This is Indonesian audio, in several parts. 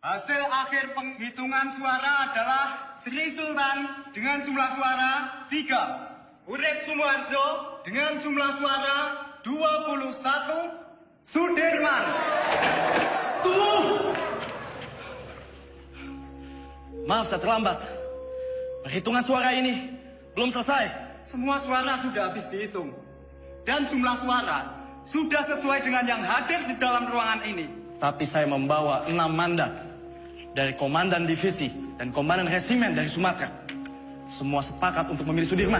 Hasil akhir penghitungan suara adalah Sri Sultan dengan jumlah suara 3. Urip Sumoharjo dengan jumlah suara 21. Sudirman. Tuh! Maaf, saya terlambat. Perhitungan suara ini belum selesai. Semua suara sudah habis dihitung. Dan jumlah suara sudah sesuai dengan yang hadir di dalam ruangan ini. Tapi saya membawa 6 mandat dari komandan divisi dan komandan resimen dari Sumatera. Semua sepakat untuk memilih Sudirman.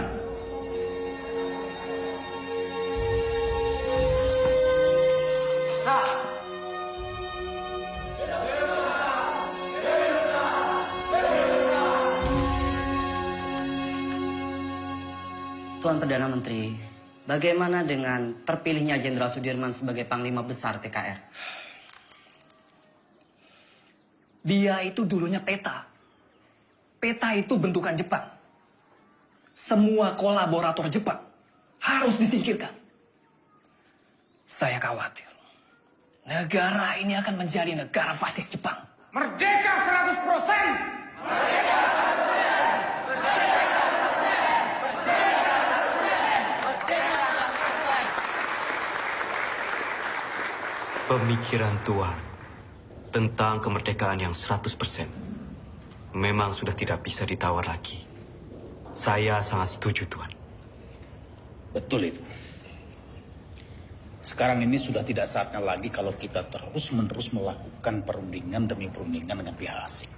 Tuan Perdana Menteri, bagaimana dengan terpilihnya Jenderal Sudirman sebagai Panglima Besar TKR? Dia itu dulunya peta. Peta itu bentukan Jepang. Semua kolaborator Jepang harus disingkirkan. Saya khawatir negara ini akan menjadi negara fasis Jepang. Merdeka 100%! Merdeka 100%! Merdeka 100%! Pemikiran Tuan tentang kemerdekaan yang 100% memang sudah tidak bisa ditawar lagi. Saya sangat setuju, Tuan. Betul itu. Sekarang ini sudah tidak saatnya lagi kalau kita terus-menerus melakukan perundingan demi perundingan dengan pihak asing.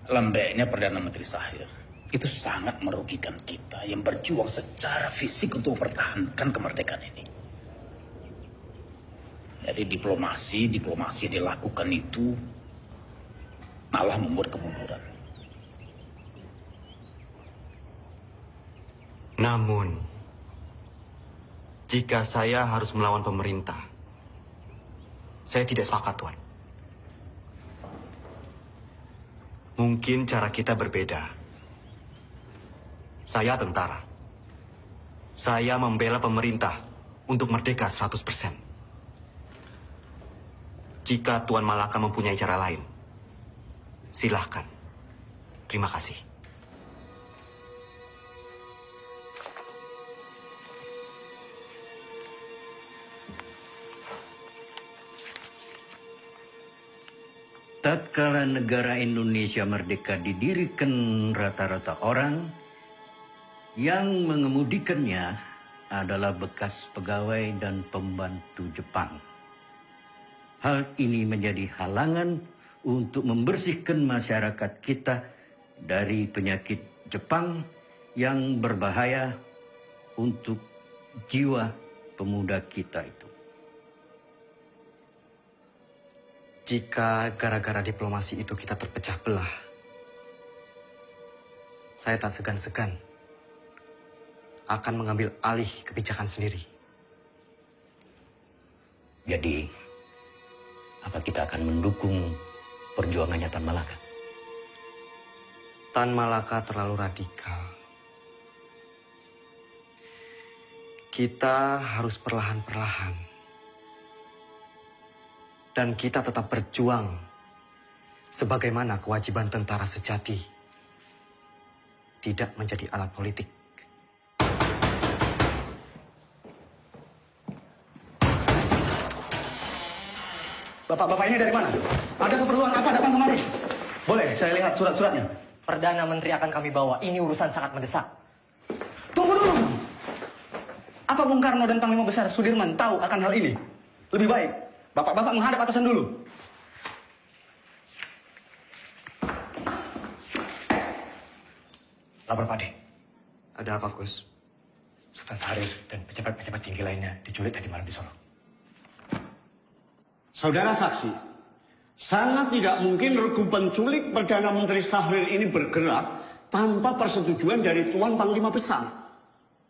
Lembeknya Perdana Menteri Shahir itu sangat merugikan kita yang berjuang secara fisik untuk mempertahankan kemerdekaan ini. Jadi diplomasi yang dilakukan itu malah membuat kemunduran. Namun, jika saya harus melawan pemerintah, saya tidak sepakat, Tuan. Mungkin cara kita berbeda. Saya tentara. Saya membela pemerintah untuk merdeka 100%. Jika Tuan Malaka mempunyai cara lain, silahkan. Terima kasih. Tatkala negara Indonesia merdeka didirikan rata-rata orang yang mengemudikannya adalah bekas pegawai dan pembantu Jepang. Hal ini menjadi halangan untuk membersihkan masyarakat kita dari penyakit Jepang yang berbahaya untuk jiwa pemuda kita itu. Jika gara-gara diplomasi itu kita terpecah belah, saya tak segan-segan akan mengambil alih kebijakan sendiri. Jadi, apa kita akan mendukung perjuangannya Tan Malaka? Tan Malaka terlalu radikal. Kita harus perlahan-perlahan. Dan kita tetap berjuang sebagaimana kewajiban tentara sejati. Tidak menjadi alat politik. Bapak-bapak ini dari mana? Ada keperluan apa datang kemari? Boleh, saya lihat surat-suratnya. Perdana Menteri akan kami bawa. Ini urusan sangat mendesak. Tunggu dulu. Apa Bung Karno dan Panglima Besar Sudirman tahu akan hal ini? Lebih baik, bapak-bapak menghadap atasan dulu. Lapor Pak D. Ada apa, Gus? Sultan Syarif dan pejabat-pejabat tinggi lainnya diculik tadi malam di Solo. Saudara saksi, sangat tidak mungkin regu penculik Perdana Menteri Syahrir ini bergerak tanpa persetujuan dari Tuan Panglima Besar.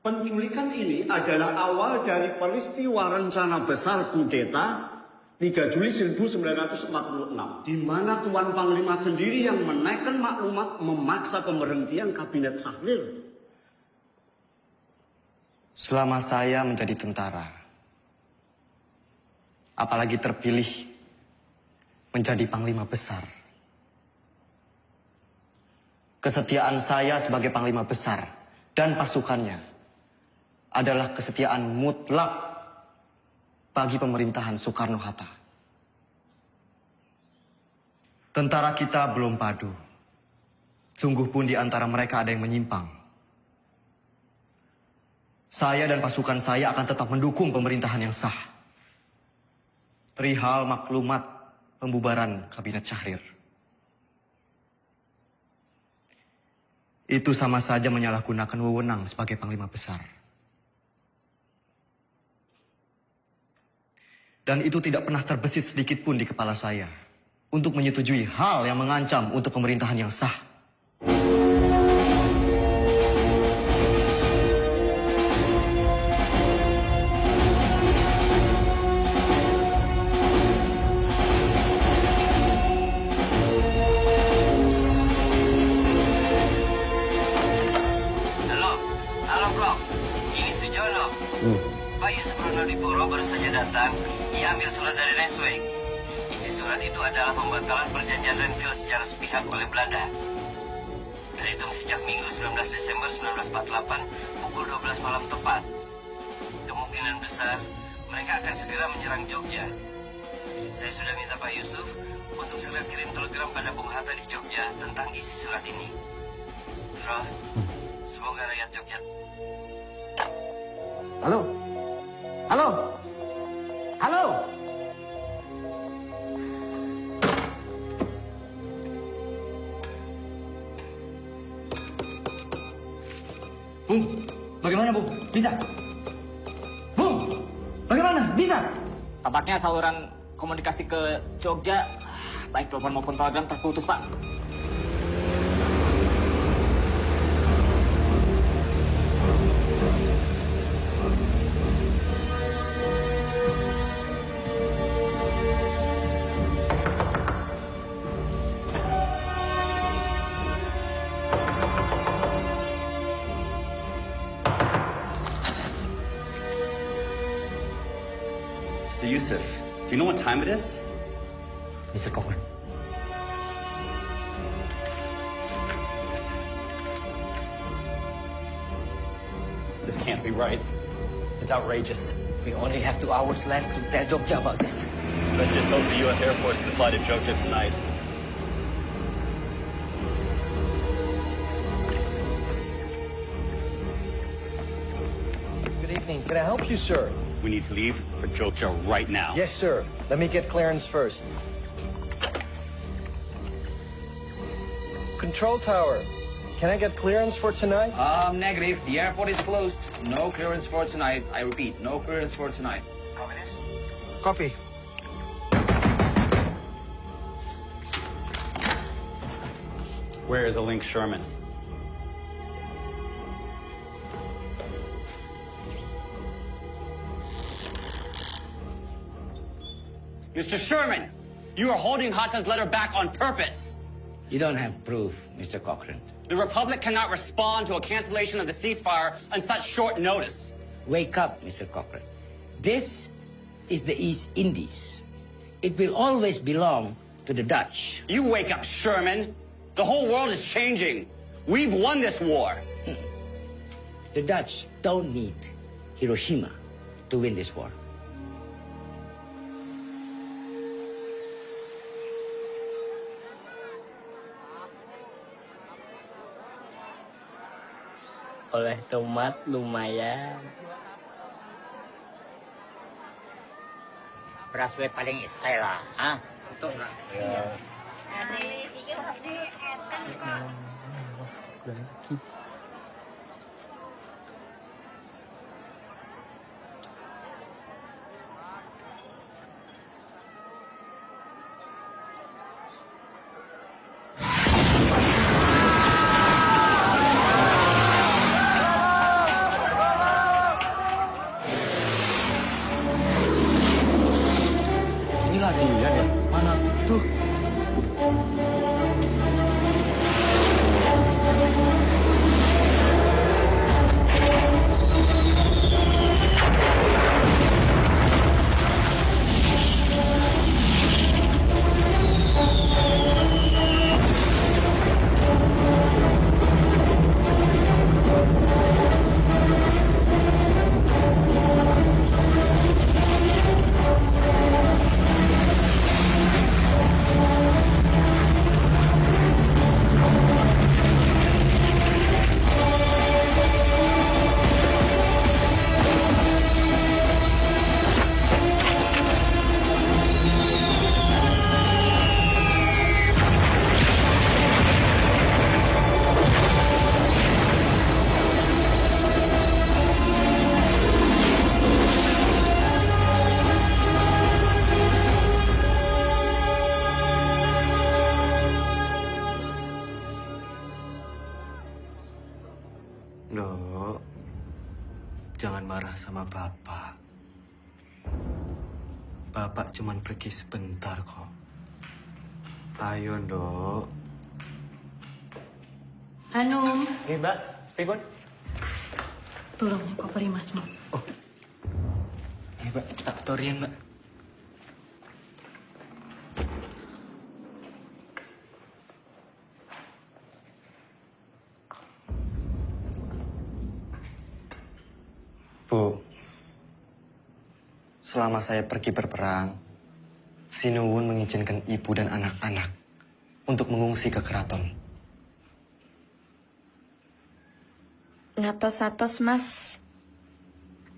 Penculikan ini adalah awal dari peristiwa rencana besar kudeta 3 Juli 1946, di mana Tuan Panglima sendiri yang menaikkan maklumat memaksa pemberhentian kabinet Syahrir. Selama saya menjadi tentara, apalagi terpilih menjadi Panglima Besar. Kesetiaan saya sebagai Panglima Besar dan pasukannya adalah kesetiaan mutlak bagi pemerintahan Soekarno-Hatta. Tentara kita belum padu. Sungguh pun di antara mereka ada yang menyimpang. Saya dan pasukan saya akan tetap mendukung pemerintahan yang sah. Perihal maklumat pembubaran Kabinet Syahrir. Itu sama saja menyalahgunakan wewenang sebagai Panglima Besar. Dan itu tidak pernah terbesit sedikit pun di kepala saya untuk menyetujui hal yang mengancam untuk pemerintahan yang sah. Halo bro, ini Sujono. Pak Yusuf Ronodipuro baru saja datang. Ia ambil surat dari Resweg. Isi surat itu adalah pembatalan perjanjian Renville secara sepihak oleh Belanda. Terhitung sejak Minggu 19 Desember 1948 pukul 12 malam tepat. Kemungkinan besar mereka akan segera menyerang Jogja. Saya sudah minta Pak Yusuf untuk segera kirim telegram pada Bung Hatta di Jogja tentang isi surat ini. Bro, semoga rakyat Jogja. Halo? Halo? Halo? Bung, bagaimana Bung? Bisa? Bung, bagaimana? Bisa? Tampaknya saluran komunikasi ke Jogja, baik telepon maupun telegram terputus, Pak. Mr. Yusuf, do you know what time it is? Mr. Cochran. This can't be right. It's outrageous. We only have 2 hours left to tell Jogja about this. Let's just hope the U.S. Air Force can fly to Jogja tonight. Good evening. Can I help you, sir? We need to leave for Jogja right now. Yes, sir. Let me get clearance first. Control tower. Can I get clearance for tonight? Negative. The airport is closed. No clearance for tonight. I repeat, no clearance for tonight. Copy. Where is a Link Sherman? Mr. Sherman, you are holding Hatta's letter back on purpose. You don't have proof, Mr. Cochran. The Republic cannot respond to a cancellation of the ceasefire on such short notice. Wake up, Mr. Cochran. This is the East Indies. It will always belong to the Dutch. You wake up, Sherman. The whole world is changing. We've won this war. The Dutch don't need Hiroshima to win this war. Oleh tomat lumayan. Beras gue paling isai lah, ah? Betul, Pak. Ya. Ini latihan ya? Mana? Tuh. Jangan marah sama Bapak. Bapak cuman pergi sebentar kok. Ayo, Nduk. Hanum. Mbak. Pripun? Tolong koperi Masmu. Mbak, tak torian, Mbak. Bu, selama saya pergi berperang, Sinuwun mengizinkan ibu dan anak-anak untuk mengungsi ke keraton. Ngatos-atos Mas,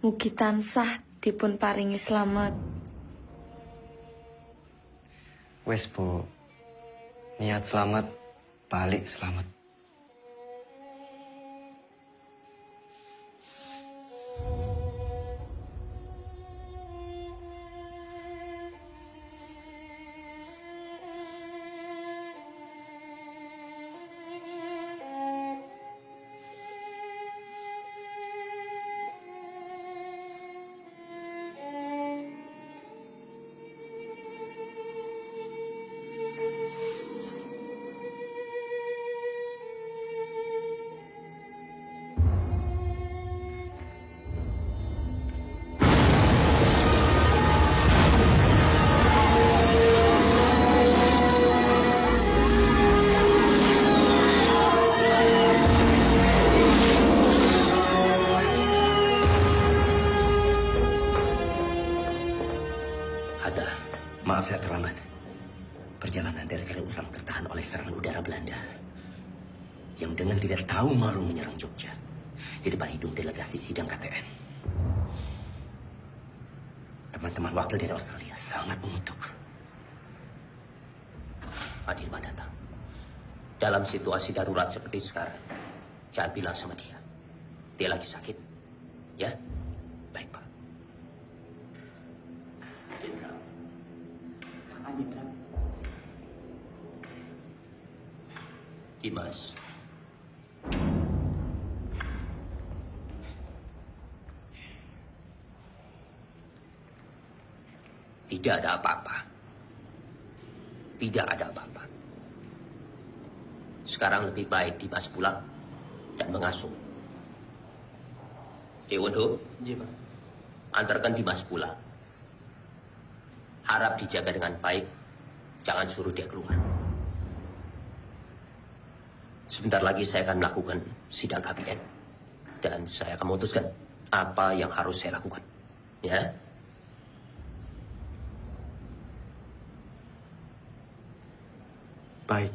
mugi tansah dipun paringi slamet. Wes, Bu. Niat selamat, balik selamat. Maaf saya terlambat. Perjalanan dari Kaliurang tertahan oleh serangan udara Belanda yang dengan tidak tahu malu menyerang Jogja di depan hidung delegasi sidang KTN. Teman-teman wakil dari Australia sangat mengutuk. Adirman datang. Dalam situasi darurat seperti sekarang, jangan bilang sama dia. Dia lagi sakit. Ya? Baik, Pak. Jenderal. Silakan, Jenderal. Dimas. Tidak ada apa-apa. Tidak ada apa-apa. Sekarang lebih baik Dimas pulang dan mengasuh. Dewondo, antarkan Dimas pulang. Harap dijaga dengan baik. Jangan suruh dia keluar. Sebentar lagi saya akan melakukan sidang kabinet. Dan saya akan memutuskan apa yang harus saya lakukan. Ya? Baik.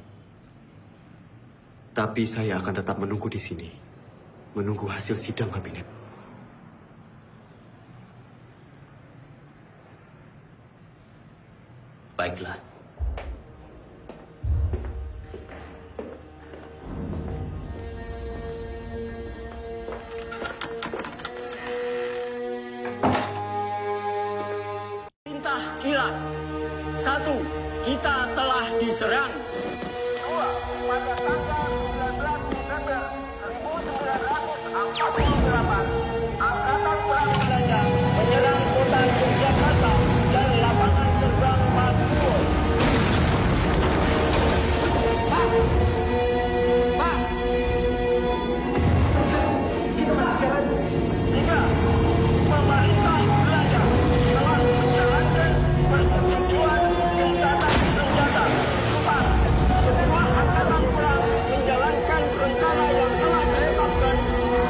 Tapi saya akan tetap menunggu di sini. Menunggu hasil sidang kabinet. Baiklah. Perintah kilat. 1. Kita telah diserang. 2. Pada tanggal 19 Desember 1948, Angkatan Perang Belanda menyerang kota Yogyakarta dan lapangan terbang Madiun. Pak! Pak! Itu masih siaran. 3. Pemerintah Belanda telah menjalankan persetujuan gencatan senjata. 4. Semua angkatan perang menjalankan rencana yang telah ditetapkan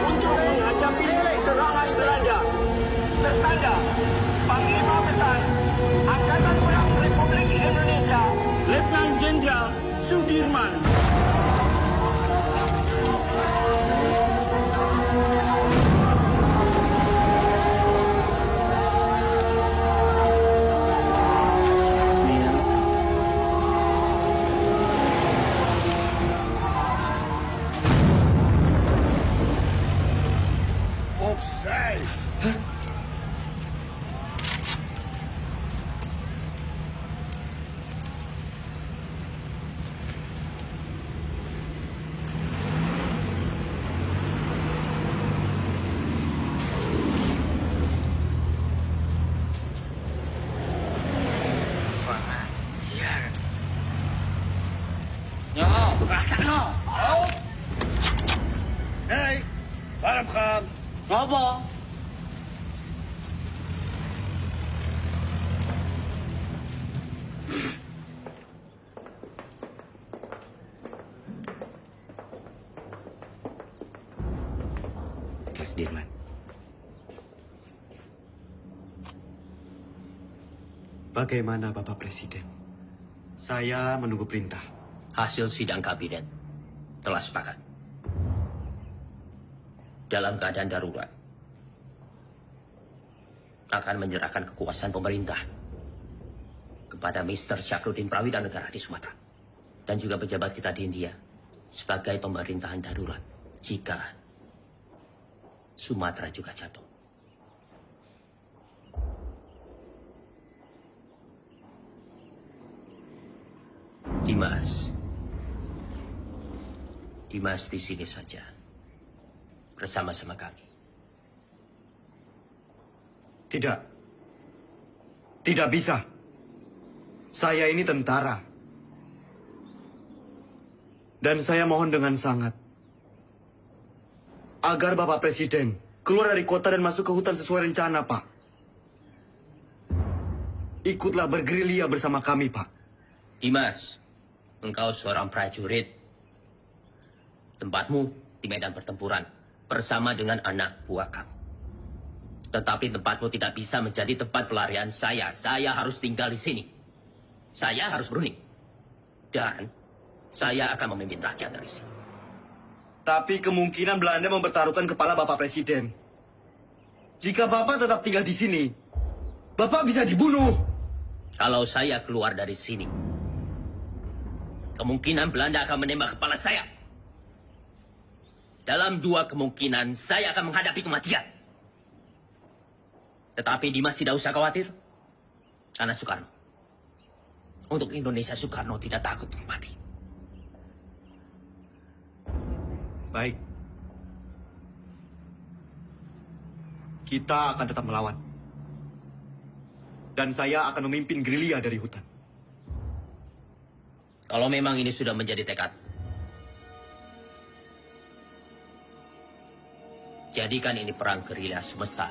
untuk menghadapi serangan Belanda. Tertanda, Panglima Besar Angkatan Perang Republik Indonesia, Letnan Jenderal Sudirman. Offside. Rasakno. Hei, salam Khan. Apa? Sudirman. Bagaimana Bapak Presiden? Saya menunggu perintah. Hasil sidang kabinet telah sepakat. Dalam keadaan darurat, akan menyerahkan kekuasaan pemerintah kepada Mr. Syafruddin Prawidanegara di Sumatera. Dan juga pejabat kita di India sebagai pemerintahan darurat jika Sumatera juga jatuh. Dimas di sini saja bersama-sama kami. Tidak. Tidak bisa. Saya ini tentara. Dan saya mohon dengan sangat agar Bapak Presiden keluar dari kota dan masuk ke hutan sesuai rencana, Pak. Ikutlah bergerilya bersama kami, Pak. Dimas, engkau seorang prajurit. Tempatmu di medan pertempuran bersama dengan anak buah kamu. Tetapi tempatmu tidak bisa menjadi tempat pelarian saya. Saya harus tinggal di sini. Saya harus berunding. Dan saya akan memimpin rakyat dari sini. Tapi kemungkinan Belanda mempertaruhkan kepala Bapak Presiden. Jika Bapak tetap tinggal di sini, Bapak bisa dibunuh. Kalau saya keluar dari sini, kemungkinan Belanda akan menembak kepala saya. Dalam 2 kemungkinan, saya akan menghadapi kematian. Tetapi Dimas tidak usah khawatir. Karena Soekarno. Untuk Indonesia, Soekarno tidak takut mati. Baik. Kita akan tetap melawan. Dan saya akan memimpin gerilya dari hutan. Kalau memang ini sudah menjadi tekad, jadikan ini perang gerilya semesta.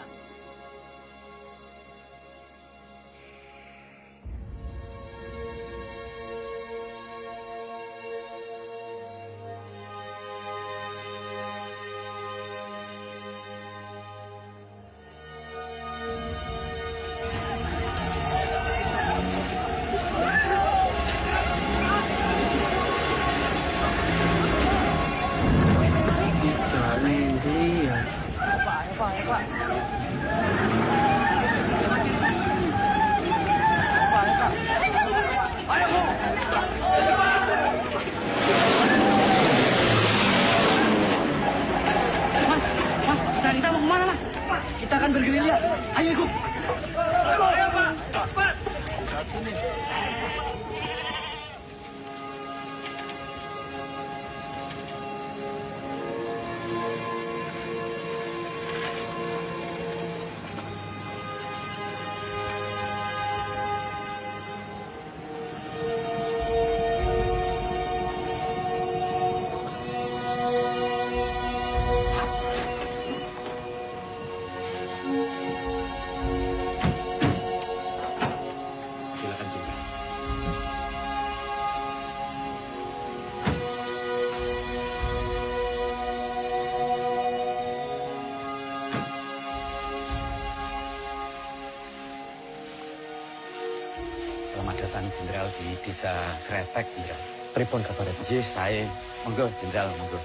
Selamat datang Jenderal di Desa Kretek, Jenderal. Pripun kabar? Nggih, sae. Monggo Jenderal, monggo.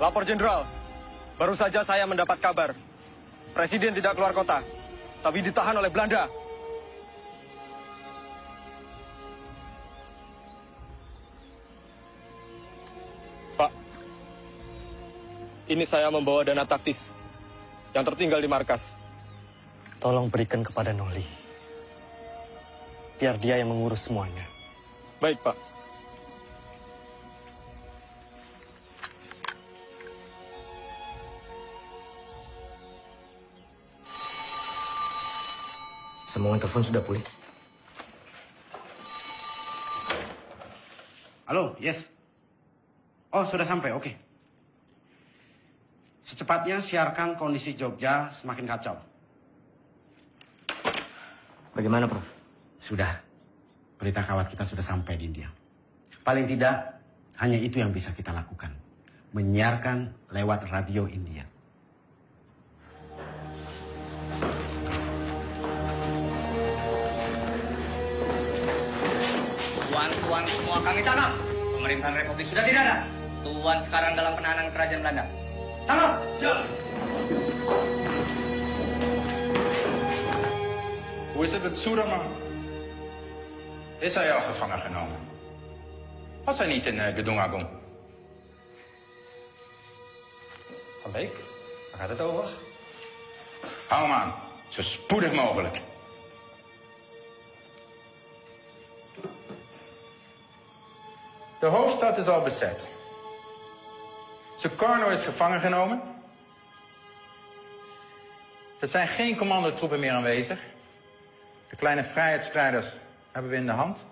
Lapor Jenderal, baru saja saya mendapat kabar. Presiden tidak keluar kota, tapi ditahan oleh Belanda. Pak, ini saya membawa dana taktis yang tertinggal di markas. Tolong berikan kepada Noli. Biar dia yang mengurus semuanya. Baik, Pak. Sambungan telepon sudah pulih. Halo, yes. Oh, sudah sampai, oke. Secepatnya siarkan kondisi Jogja semakin kacau. Bagaimana, Prof? Sudah. Berita kawat kita sudah sampai di India. Paling tidak, hanya itu yang bisa kita lakukan. Menyiarkan lewat radio India. Tuan-tuan semua kami tangkap. Pemerintahan Republik sudah tidak ada. Tuan sekarang dalam penahanan kerajaan Belanda. Tangkap! Siap! Hoe is het met Soeraman? Is hij al gevangen genomen? Was hij niet in Gedung Agung? Van Beek, waar gaat het over? Hou hem aan, zo spoedig mogelijk. De hoofdstad is al bezet. Sukarno is gevangen genomen. Er zijn geen commandotroepen meer aanwezig. De kleine vrijheidsstrijders hebben we in de hand. Het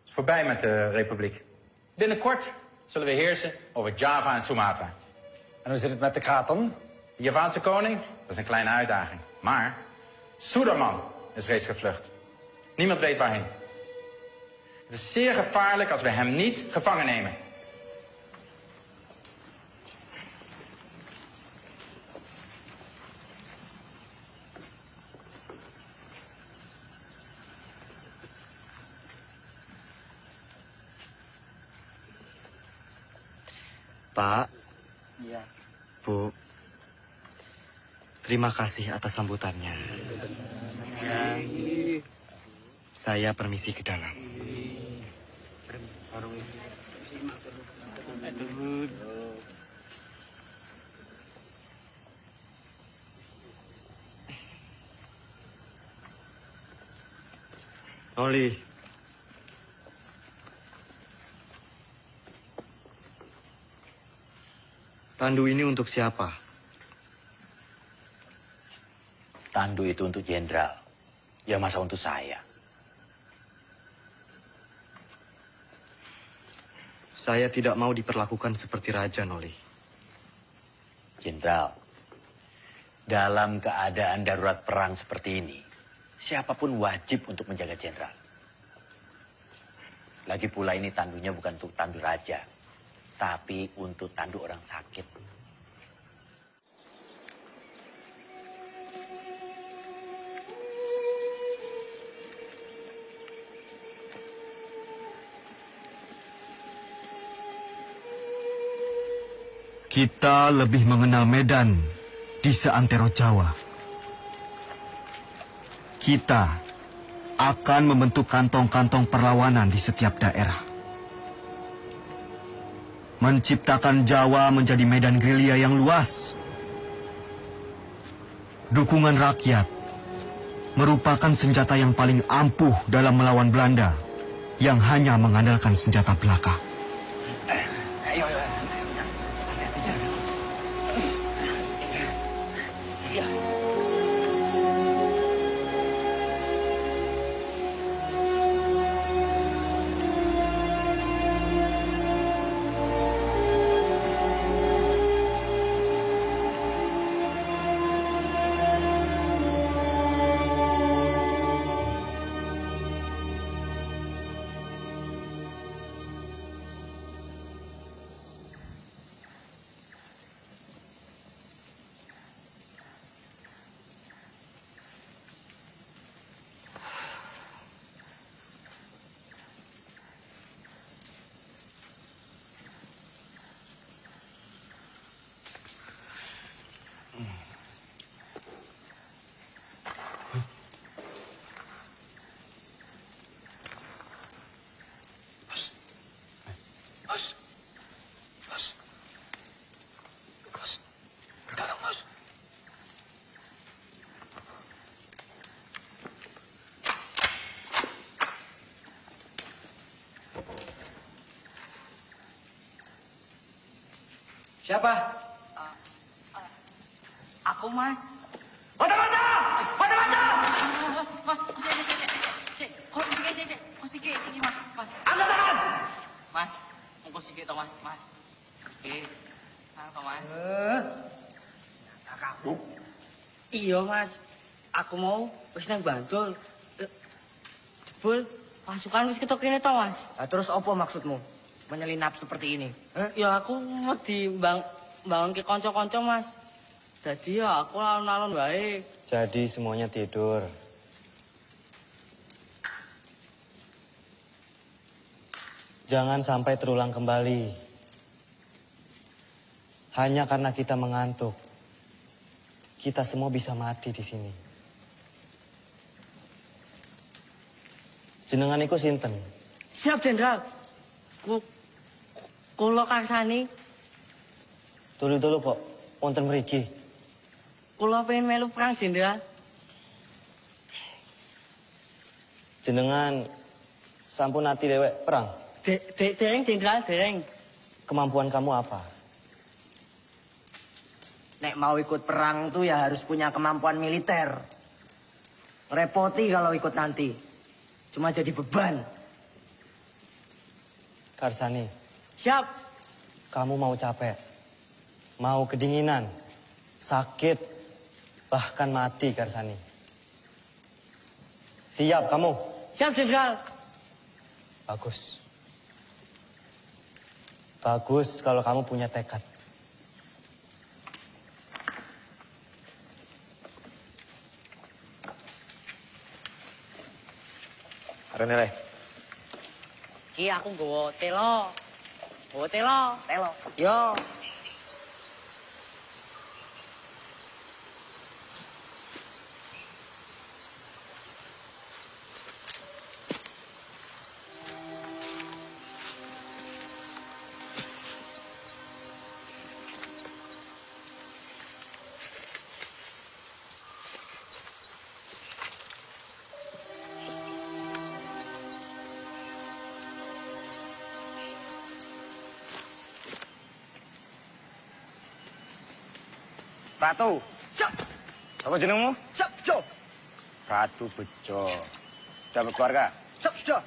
is voorbij met de republiek. Binnenkort zullen we heersen over Java en Sumatra. En hoe zit het met de kraton? De Javaanse koning, dat is een kleine uitdaging. Maar Suderman is reeds gevlucht. Niemand weet waarheen. Het is zeer gevaarlijk als we hem niet gevangen nemen. Pak, Iya. Bu, terima kasih atas sambutannya. Saya permisi ke dalam. Oli. Tandu ini untuk siapa? Tandu itu untuk jenderal. Ya masa untuk saya? Saya tidak mau diperlakukan seperti raja, Noli. Jenderal, dalam keadaan darurat perang seperti ini, siapapun wajib untuk menjaga jenderal. Lagi pula ini tandunya bukan untuk tandu raja, tapi untuk tandu orang sakit. Kita lebih mengenal Medan di seantero Jawa. Kita akan membentuk kantong-kantong perlawanan di setiap daerah. Menciptakan Jawa menjadi medan gerilya yang luas. Dukungan rakyat merupakan senjata yang paling ampuh dalam melawan Belanda yang hanya mengandalkan senjata belaka. Siapa? Aku, Mas. Mata-mata! Mata-mata! Iya, Mas. Aku mau wis nang Bantul. Jebul pasukan wis ketok kene to, Mas. Terus apa maksudmu? Menyelinap seperti ini? Ya aku mau bangun ke kanca-kanca, Mas. Jadi ya aku alon-alon wae. Jadi semuanya tidur. Jangan sampai terulang kembali. Hanya karena kita mengantuk, kita semua bisa mati di sini. Jenengan iku sinten? Siap, Jenderal. Kula karsani. Dulu kok, wonten mriki. Kula pengen melu perang, Jenderal. Jenengan sampun ati dewek perang? Dereng, Jenderal, dereng. Kemampuan kamu apa? Nek mau ikut perang tuh ya harus punya kemampuan militer. Repoti kalau ikut nanti. Cuma jadi beban. Karsani. Siap. Kamu mau capek, mau kedinginan, sakit, bahkan mati, Karsani. Siap kamu? Siap, Jenderal. Bagus. Bagus kalau kamu punya tekad. Renele. Ki aku nggawa telo. Nggawa telo. Telo. Yo. Ratu. Siap. Apa jenengmu? Siap, Jo. Ratu Bejo. Sudah berkeluarga? Siap, sudah.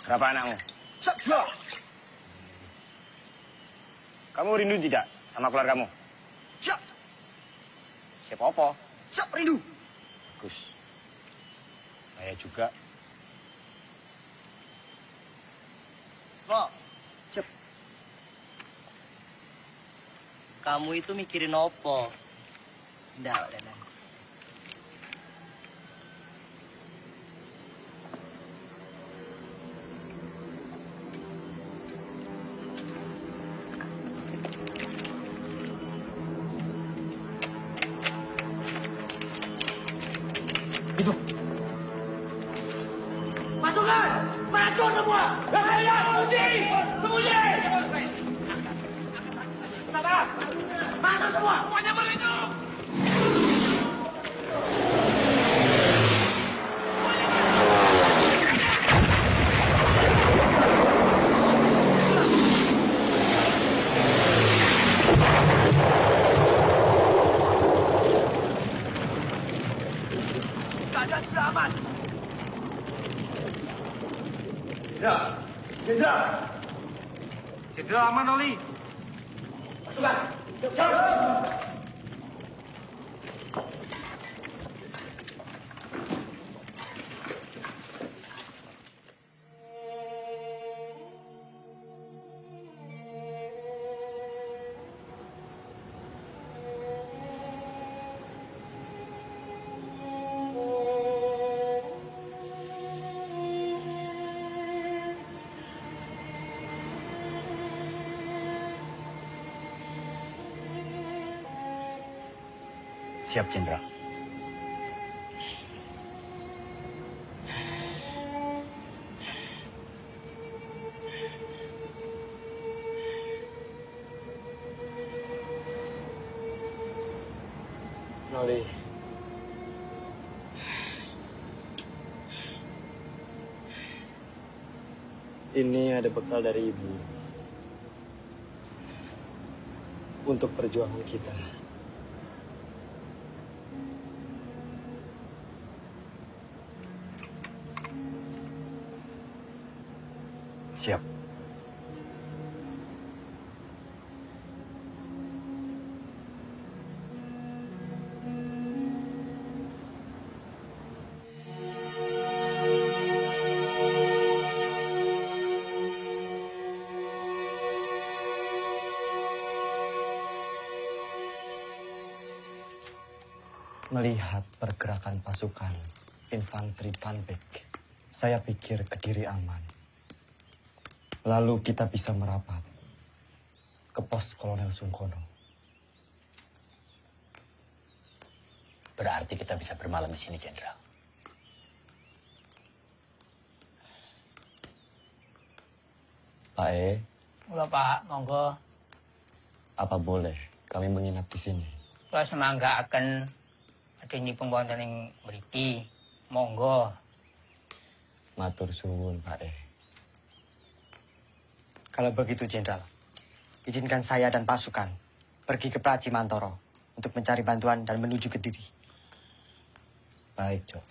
Berapa anakmu? Siap, sudah. Kamu rindu tidak sama keluargamu? Siap. Siapa apa? Siap, rindu. Bagus. Saya juga. Semua. Siap. Kamu itu mikirin apa? Nggak, Dana. Itu. Pasukan! Maju semua! Sembunyi! Sembunyi! Sabar! Masuk semua! Semuanya berlindung! Keadaan sudah aman. Jenderal! Jenderal aman, Oli. Pasukan! Siap! Siap, Jenderal. Noli. Ini ada bekal dari Ibu. Untuk perjuangan kita. Siap. Melihat pergerakan pasukan infanteri Panpek, saya pikir Kediri aman. Lalu kita bisa merapat ke pos Kolonel Sungkono. Berarti kita bisa bermalam di sini, Jenderal. Pak E, Mula Pak, monggo. apa boleh kami menginap di sini? Kula semangga akan adanyipun wonten ing mriki. Monggo. Matur suwun, Pak E. Kalau begitu, Jenderal, izinkan saya dan pasukan pergi ke Praji Mantoro untuk mencari bantuan dan menuju Kediri. Baik, Cok.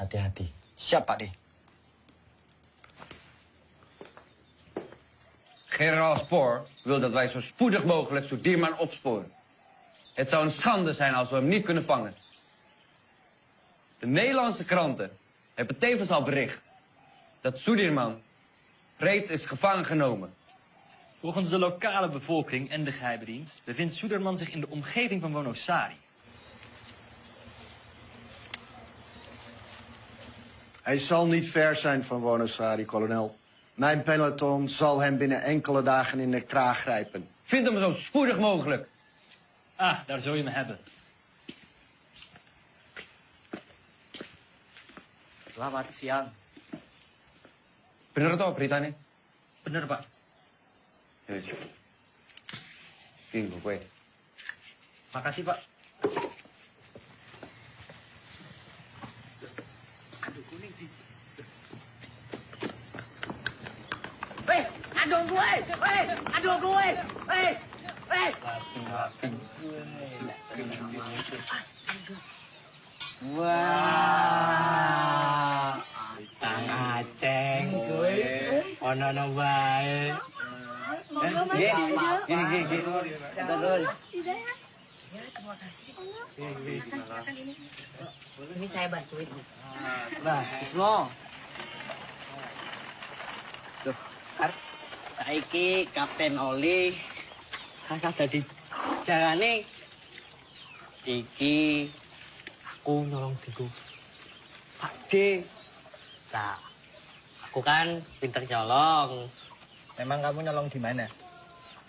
Hati-hati. Siap, Pak D. Generaal Spoor wil dat wij zo spoedig mogelijk Sudirman opsporen. Het zou een schande zijn als we hem niet kunnen vangen. De Nederlandse kranten hebben tevens al bericht dat Sudirman reeds is gevangen genomen. Volgens de lokale bevolking en de geheime dienst bevindt Sudirman zich in de omgeving van Wonosari. Hij zal niet ver zijn van Wonosari, kolonel. Mijn peloton zal hem binnen enkele dagen in de kraag grijpen. Vind hem zo spoedig mogelijk. Ah, daar zul je me hebben. Selamat siang. Bener toh beritanya? Bener, Pak. Yes. Ini gue. Makasih, Pak. Aduh gue! Aduh gue! Wah, Kang Aceng gue. Ono bae. Gini. Betul. Ini saya bantuin. Nah, Ismo. Duh, saiki Kapten Oli kasah dadi jalane iki aku nolong diku Pak D. Nah, aku kan pinter nyolong. Memang kamu nyolong di mana?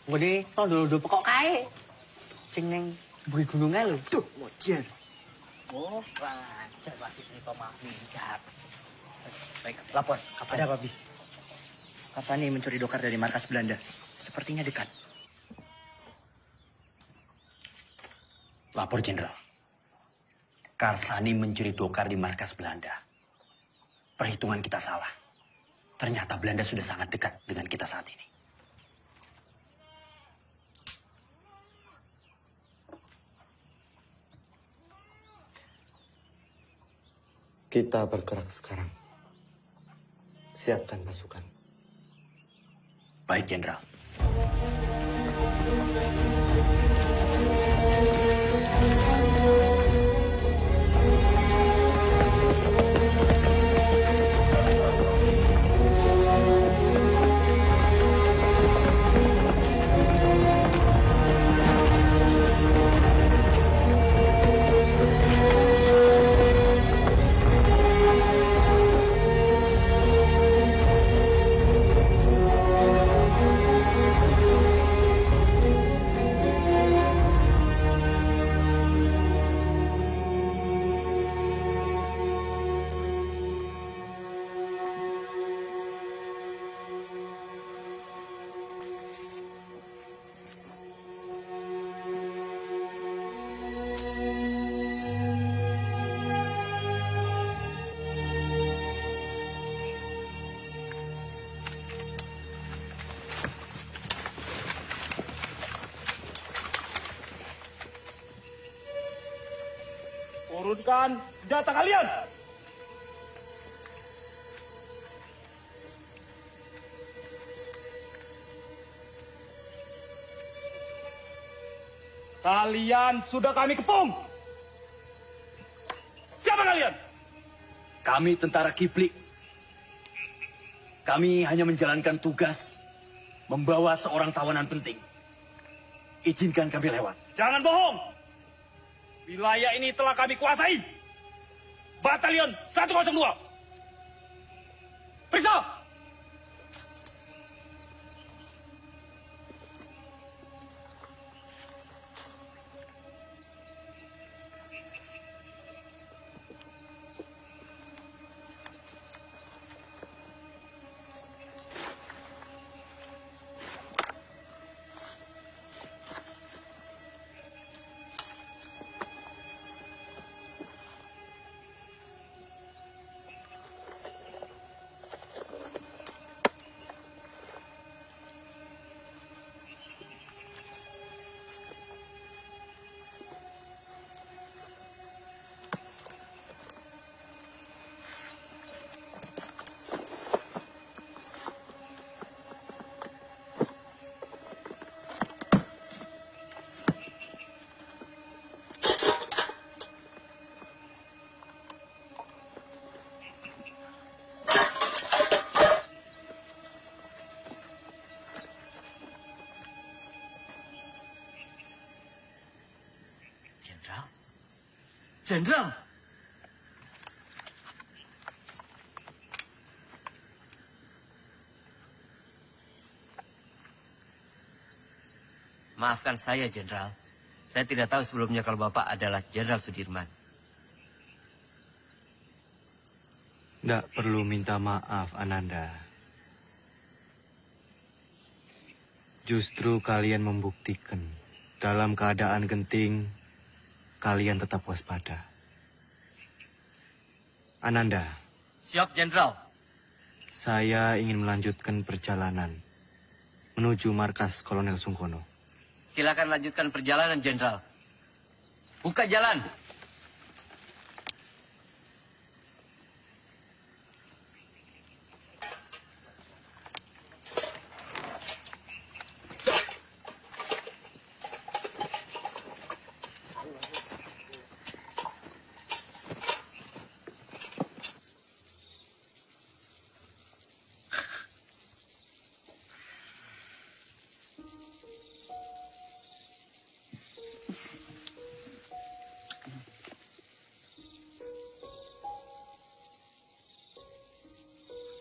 Ngene tondo-tondo pokok kae. Sing ning mburi gununge lho. Duh, mojer. Oh, raja wasit nika mah minggat. Baik, lapor. Ada apa, Bis? Kapan nih mencuri dokar dari markas Belanda? Sepertinya dekat. Lapor, Jenderal. Karsani mencuri dokar di markas Belanda. Perhitungan kita salah. Ternyata Belanda sudah sangat dekat dengan kita saat ini. Kita bergerak sekarang. Siapkan pasukan. Baik, Jenderal. Turunkan senjata kalian! Kalian sudah kami kepung! Siapa kalian? Kami tentara Kiplik. Kami hanya menjalankan tugas membawa seorang tawanan penting. Izinkan kami lewat. Jangan bohong! Wilayah ini telah kami kuasai. Batalion 102. Periksa! Jenderal. Maafkan saya, Jenderal. Saya tidak tahu sebelumnya kalau Bapak adalah Jenderal Sudirman. Tidak perlu minta maaf, Ananda. Justru kalian membuktikan dalam keadaan genting, kalian tetap waspada. Ananda. Siap, Jenderal. Saya ingin melanjutkan perjalanan menuju markas Kolonel Sungkono. Silakan lanjutkan perjalanan, Jenderal. Buka jalan.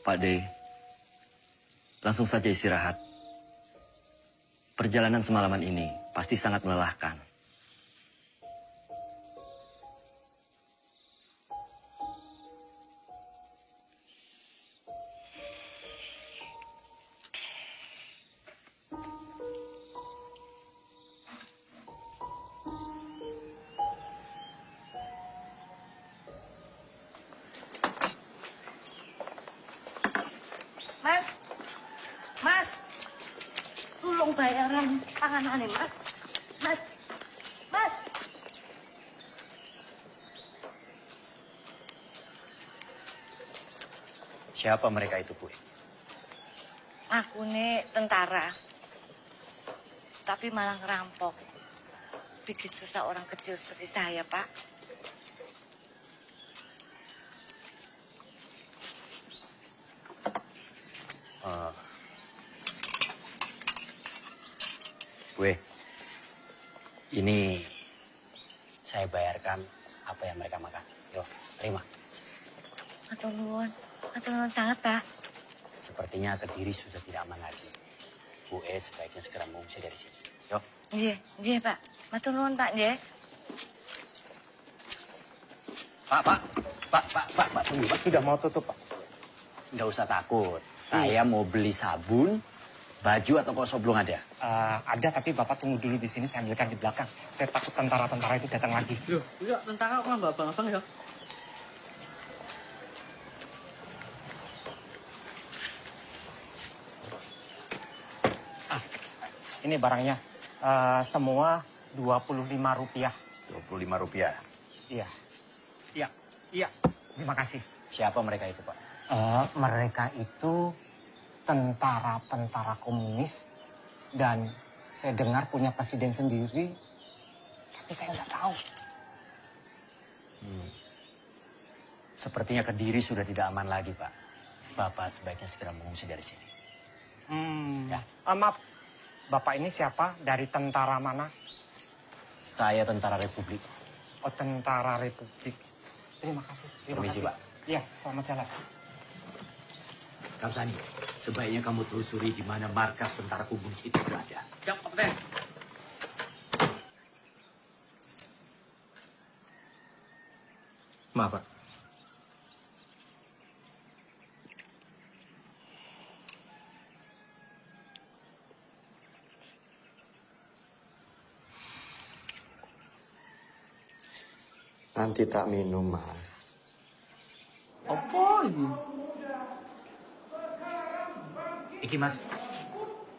Pak D, langsung saja istirahat. Perjalanan semalaman ini pasti sangat melelahkan. Mas, tolong bayaran panganane, Mas. Mas. Siapa mereka itu, Bu? Aku nih tentara, tapi malah ngerampok. Bikin susah orang kecil seperti saya, Pak. Ini saya bayarkan apa yang mereka makan. Yo, terima. Atur nuwun sangat, Pak. Sepertinya Kediri sudah tidak aman lagi. Bu E sebaiknya segera mengungsi dari sini. Yo. Nggih, Pak. Matur nuwun, Pak, nggih. Pak, tunggu, Pak. Sudah mau tutup, Pak. Nggak usah takut. Saya mau beli sabun, baju atau kosong belum ada? Ada, tapi Bapak tunggu dulu di sini, saya ambilkan di belakang. Saya takut tentara-tentara itu datang lagi. Loh, iya, tentara kok nggak abang-abang ya? Ini barangnya. Semua Rp25. Rp25? Iya. Terima kasih. Siapa mereka itu, Pak? Mereka itu tentara-tentara komunis dan saya dengar punya presiden sendiri, tapi saya nggak tahu. Sepertinya Kediri sudah tidak aman lagi, Pak. Bapak sebaiknya segera mengungsi dari sini. Ya. Maaf, Bapak ini siapa? Dari tentara mana? Saya tentara Republik. Tentara Republik. Terima kasih. Terima Permisi, kasih. Pak. Ya, selamat jalan. Kamsani, sebaiknya kamu telusuri di mana markas tentara komunis itu berada. Siap, Kapten. Maaf, Pak. Nanti tak minum, Mas. Apa ini? Iki, Mas.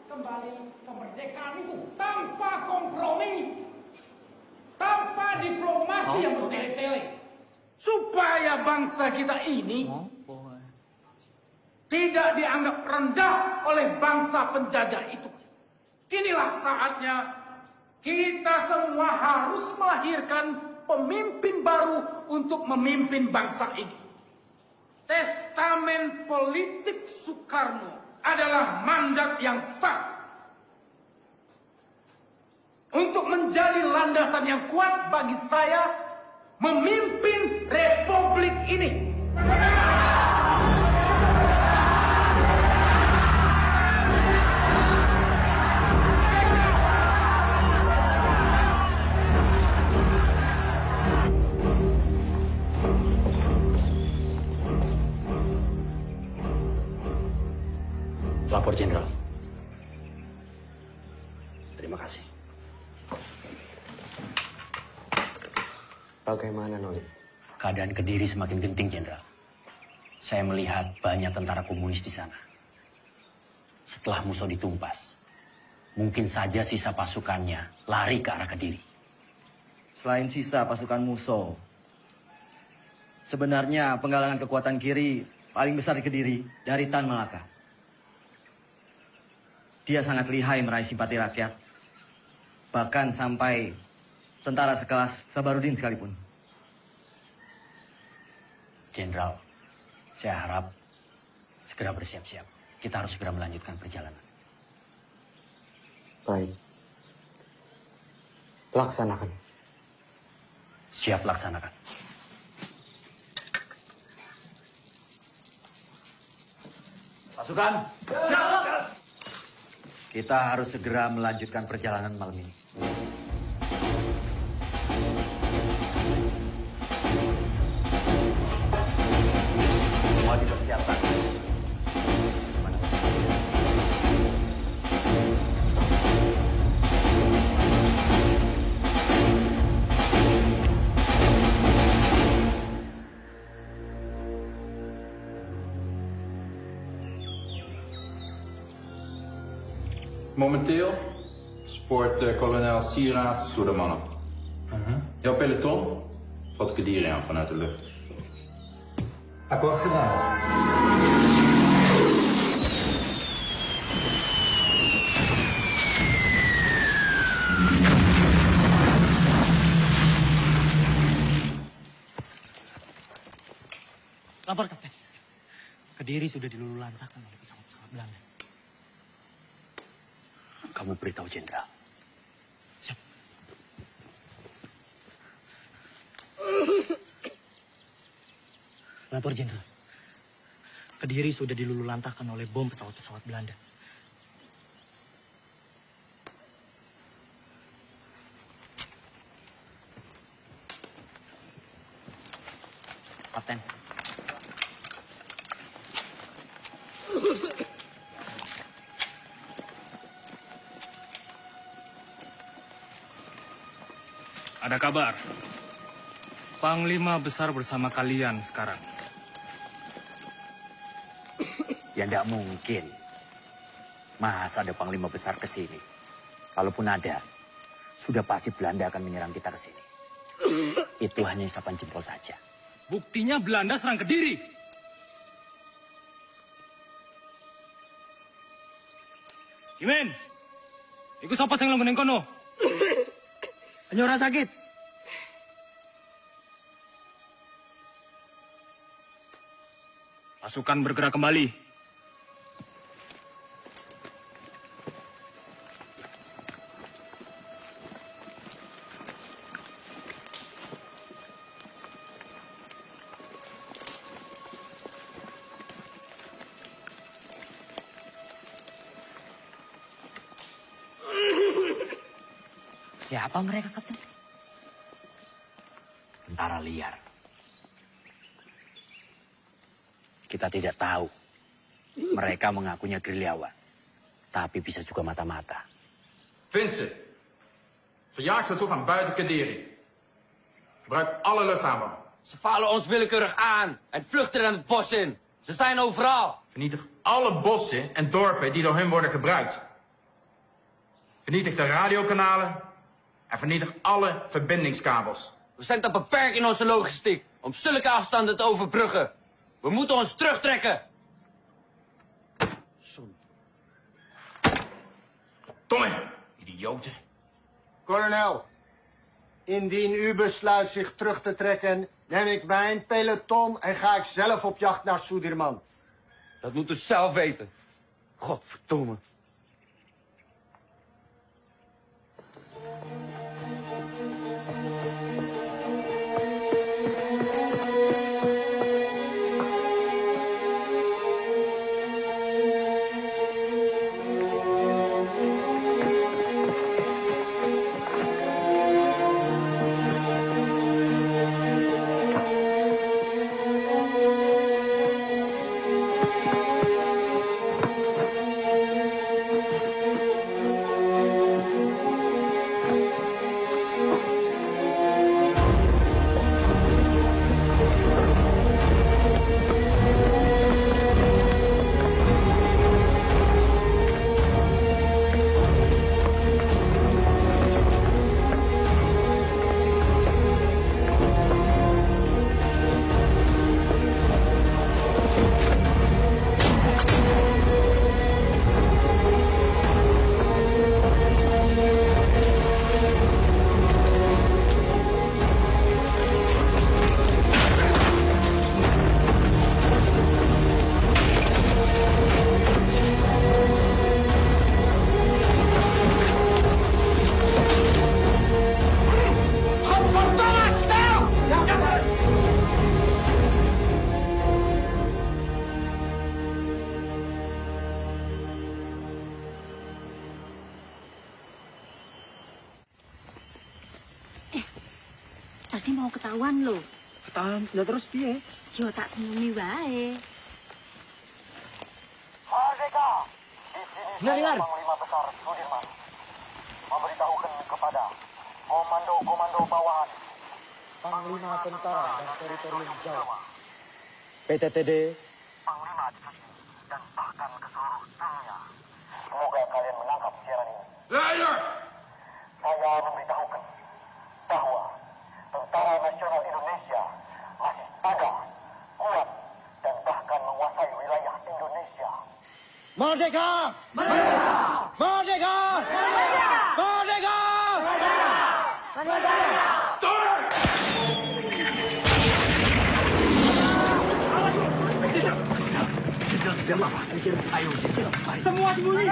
Kembali kemerdekaan itu tanpa kompromi, tanpa diplomasi yang bertele-tele, supaya bangsa kita ini tidak dianggap rendah oleh bangsa penjajah itu. Inilah saatnya kita semua harus melahirkan pemimpin baru untuk memimpin bangsa ini. Testamen politik Soekarno adalah mandat yang sah untuk menjadi landasan yang kuat bagi saya memimpin republik ini. Lapor Jenderal. Terima kasih. Bagaimana, Noli? Keadaan Kediri semakin genting, Jenderal. Saya melihat banyak tentara komunis di sana. Setelah musuh ditumpas, mungkin saja sisa pasukannya lari ke arah Kediri. Selain sisa pasukan musuh, sebenarnya penggalangan kekuatan kiri paling besar di Kediri dari Tan Malaka. Dia sangat lihai meraih simpati rakyat. Bahkan sampai tentara sekelas Sabarudin sekalipun. Jenderal, saya harap segera bersiap-siap. Kita harus segera melanjutkan perjalanan. Baik. Laksanakan. Siap laksanakan. Pasukan! Kita harus segera melanjutkan perjalanan malam ini. Semua dipersiapkan. Momenteel spoort kolonel Sieraad door de mannen. Jouw peloton valt Kediri aan vanuit de lucht. Akkoord gedaan. Lapor, Kapten. Kediri sudah dilululantakkan oleh pesawat-pesawat Belanda. Kamu beritahu Jenderal. Siap. Lapor, Jenderal. Kediri sudah dilululantakkan oleh bom pesawat-pesawat Belanda. Kapten. Ada kabar. Panglima besar bersama kalian sekarang. Ya tidak mungkin. Masa ada panglima besar ke sini? Kalaupun ada, sudah pasti Belanda akan menyerang kita ke sini. Itu hanya isapan jempol saja. Buktinya Belanda serang Kediri. Kimen, ikut siapa yang ngomongin kono? Hanya orang sakit. Pasukan bergerak kembali. Siapa mereka, Kapten? Tentara liar. Kita tidak tahu. Mereka mengakunya gerilyawan. Tapi bisa juga mata-mata. Vincent, verjaag ze toe van buiten Kadiri. Gebruik alle luchtaanvallen. Ze vallen ons willekeurig aan en vluchten dan het bos in. Ze zijn overal. Vernietig alle bossen en dorpen die door hun worden gebruikt. Vernietig de radiokanalen en vernietig alle verbindingskabels. We zijn te beperkt in onze logistiek om zulke afstanden te overbruggen. We moeten ons terugtrekken. Tommy, idioten. Kolonel, indien u besluit zich terug te trekken, neem ik mijn peloton en ga ik zelf op jacht naar Sudirman. Dat moet u zelf weten. Godverdomme. Tadi mau ketahuan loh. Ketahuan, ya terus piye? Yo tak senyumi wae. Merdeka! Di sini Dengar. Panglima Besar Sudirman memberitahukan kepada komando-komando bawahan Panglima Tentara dan Teritorium Jawa, PTTD, Panglima Divisi, dan bahkan ke seluruh dunia. Semoga kalian menangkap siaran ini. Saya memberitahukan bahwa Tentara Nasional Indonesia masih ada, kuat, dan bahkan menguasai wilayah Indonesia. Merdeka! Merdeka! Merdeka! Merdeka! Merdeka! Merdeka! Tidak apa-apa. Ayo, Semua sembunyi!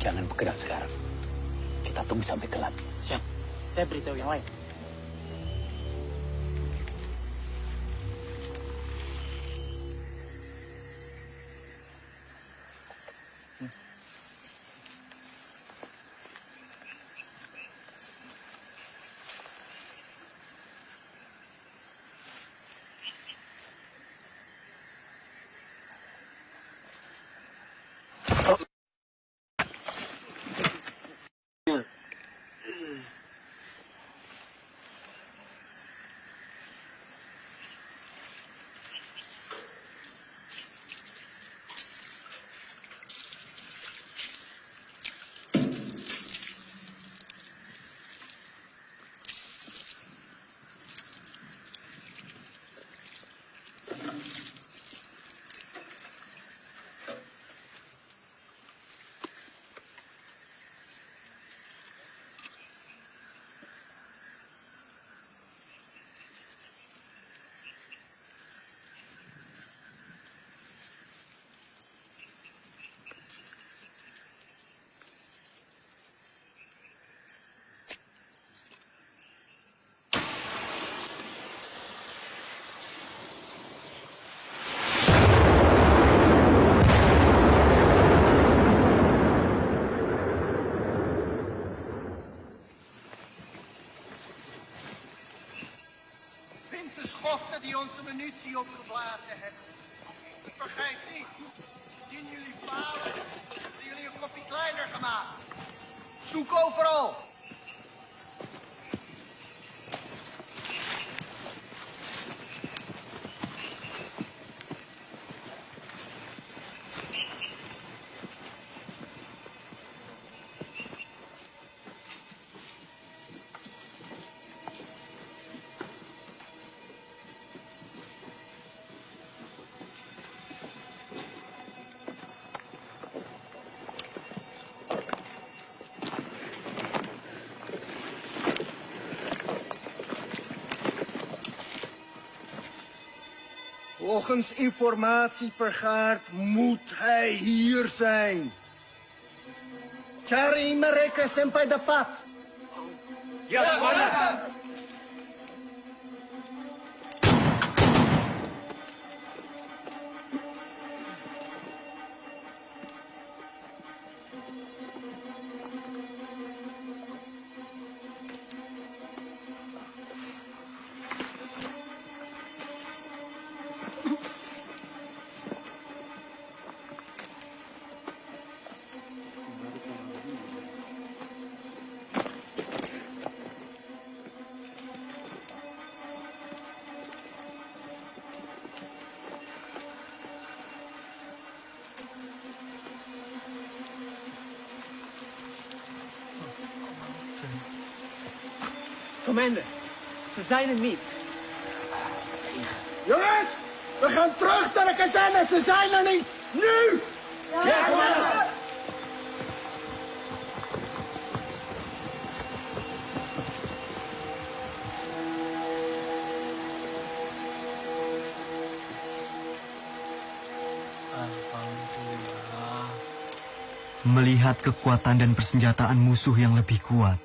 Jangan bergerak sekarang. Kita tunggu sampai gelap. Siap. Saya beritahu yang lain. Schotten die onze munitie opgeblazen hebben. Vergeet niet, indien jullie falen, hebben jullie een kopje kleiner gemaakt. Zoek overal. Volgens informatie vergaard moet hij hier zijn. Cari mereka sampai dapat. Ya, Komandan. Commander, ze zijn er niet. Jongens, we gaan terug naar de kazerne. Ze zijn er niet. Nu! Ja, commander. Melihat kekuatan dan persenjataan musuh yang lebih kuat,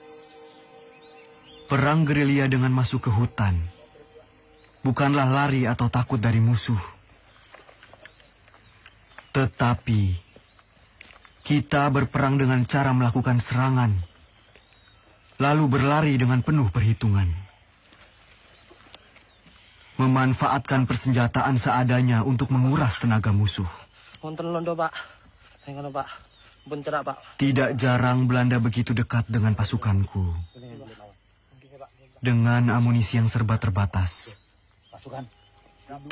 perang gerilya dengan masuk ke hutan bukanlah lari atau takut dari musuh. Tetapi kita berperang dengan cara melakukan serangan, lalu berlari dengan penuh perhitungan. Memanfaatkan persenjataan seadanya untuk menguras tenaga musuh. Wonten londo, Pak. Ngono, Pak. Pun cerak, Pak. Tidak jarang Belanda begitu dekat dengan pasukanku. Dengan amunisi yang serba terbatas,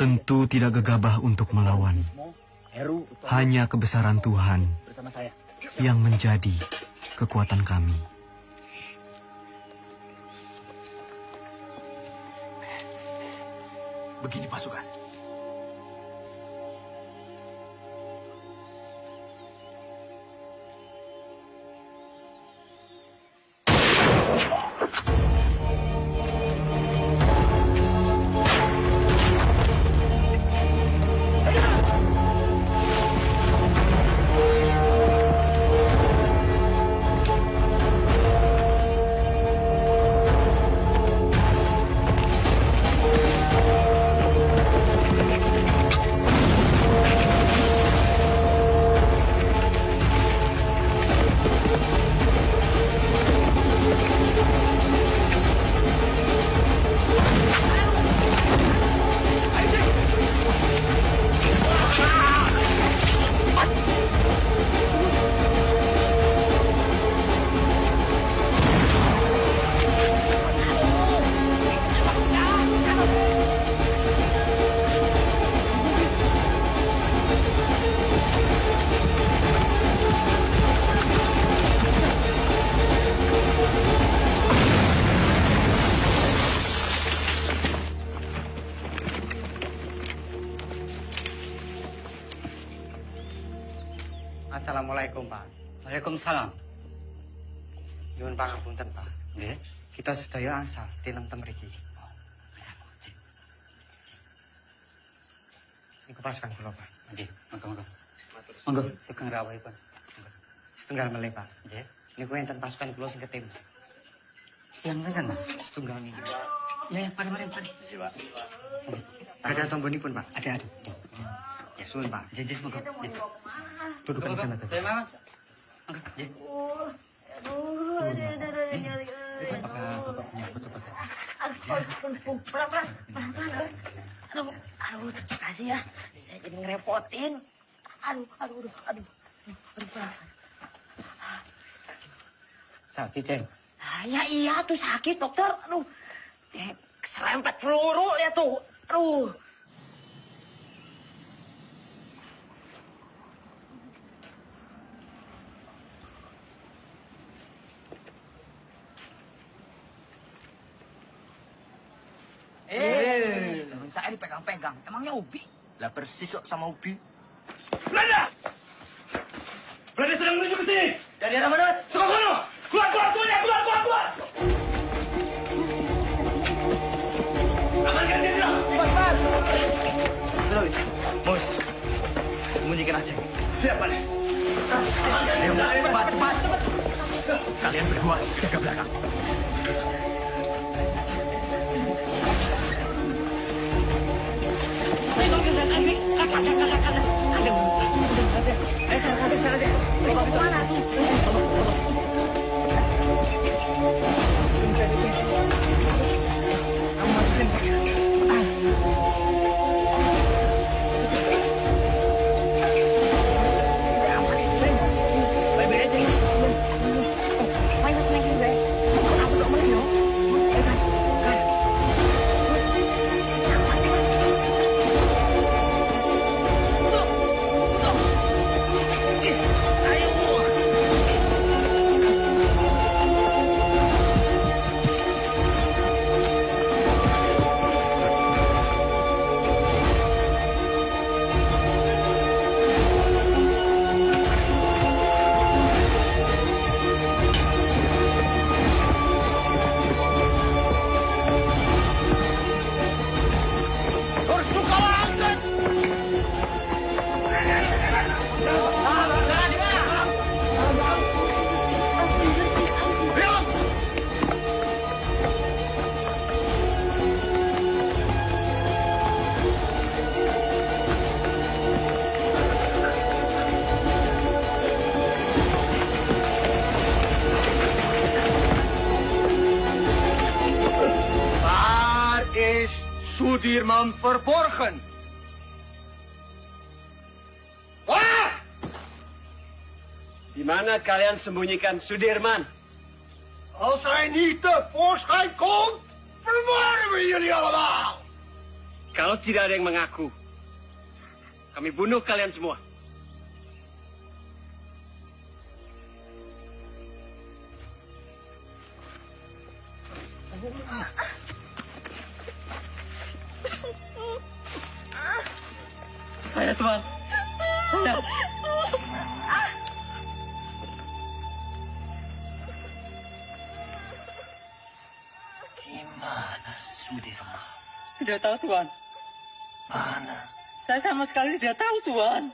tentu tidak gegabah untuk melawan. Hanya kebesaran Tuhan yang menjadi kekuatan kami. Begini pasukan. Assalamualaikum, Pak. Waalaikumsalam. Nyuwun pangapunten, Pak. Nggih. Kita sedaya asal tilem tem mriki. Niku pasukan kula, Pak. Nggih, monggo. Monggo, sugeng rawuhipun. Setunggal melih, Pak. Nggih. Niku enten pasukan kula sing ketim. Yang kan, Mas? Setunggal niki. Ya, mari. Iya, Pak. Ada tombolipun, Pak. Ada. Ya, suwun, Pak. Jejeh, monggo. Duduk di sana. Saya mau. Monggo, nggih. Aduh, kasih ya. Saya jadi ngerepotin. Aduh. Sakit, Ceng. Ya iya tuh sakit, dokter. Aduh. Serempet peluru ya tuh. Aduh. Temen saya dipegang-pegang. Emangnya Ubi? Lah persis kok sama Ubi. Belanda! Belanda sedang menuju ke sini. Dari arah mana, Mas? Sono! Keluar semuanya! Keluar! Amankan diri! Cepat! Mus, sembunyikan aja. Siap, Pak. Ayo, cepat! Kalian berdua jaga belakang. Sudirman verborgen. Waar? Di mana kalian sembunyikan Sudirman? Als hij niet tevoorschijn komt, vermoorden we jullie allemaal. Kalau tidak ada yang mengaku, kami bunuh kalian semua. Saya, Tuan. Saya. Di mana Sudirman? Tidak tahu, Tuan. Mana? Saya sama sekali tidak tahu, Tuan.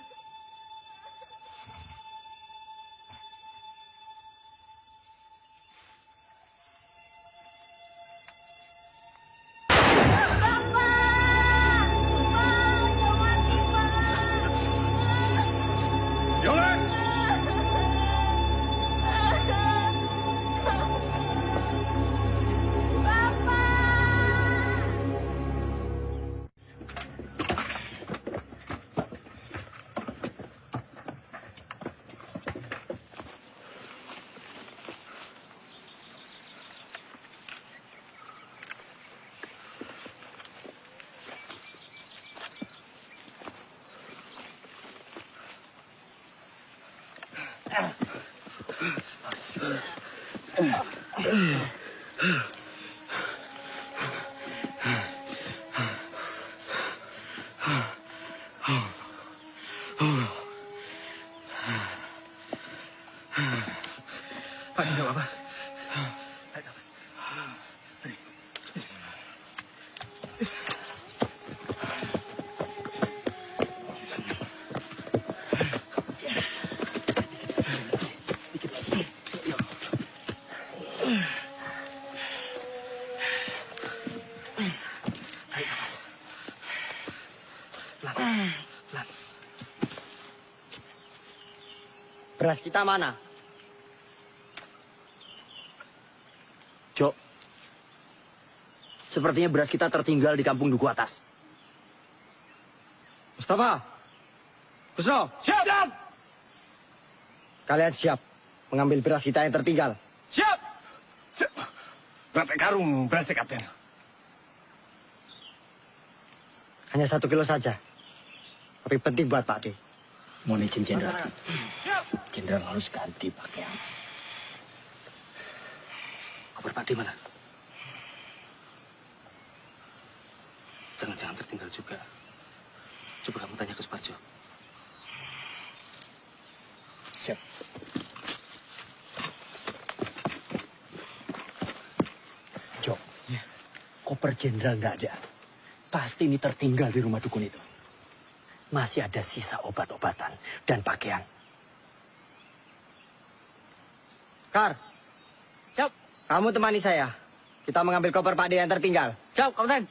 Beras kita mana? Jok, sepertinya beras kita tertinggal di kampung Duku Atas. Mustafa, Kusno, Siap! Kalian siap mengambil beras kita yang tertinggal? Siap! Berapa karung beras, Kapten? Hanya 1 kilo saja. Tapi penting buat Pak D. Mohon izin, Jenderal. Jenderal harus ganti pakaian. Kabar Pak D mana? Jangan-jangan tertinggal juga. Coba kamu tanya ke Suparjo. Siap. Jok, koper jenderal nggak ada. Pasti ini tertinggal di rumah dukun itu. Masih ada sisa obat-obatan dan pakaian. Kar, siap. Kamu temani saya. Kita mengambil koper Pak D yang tertinggal. Siap, Kapten.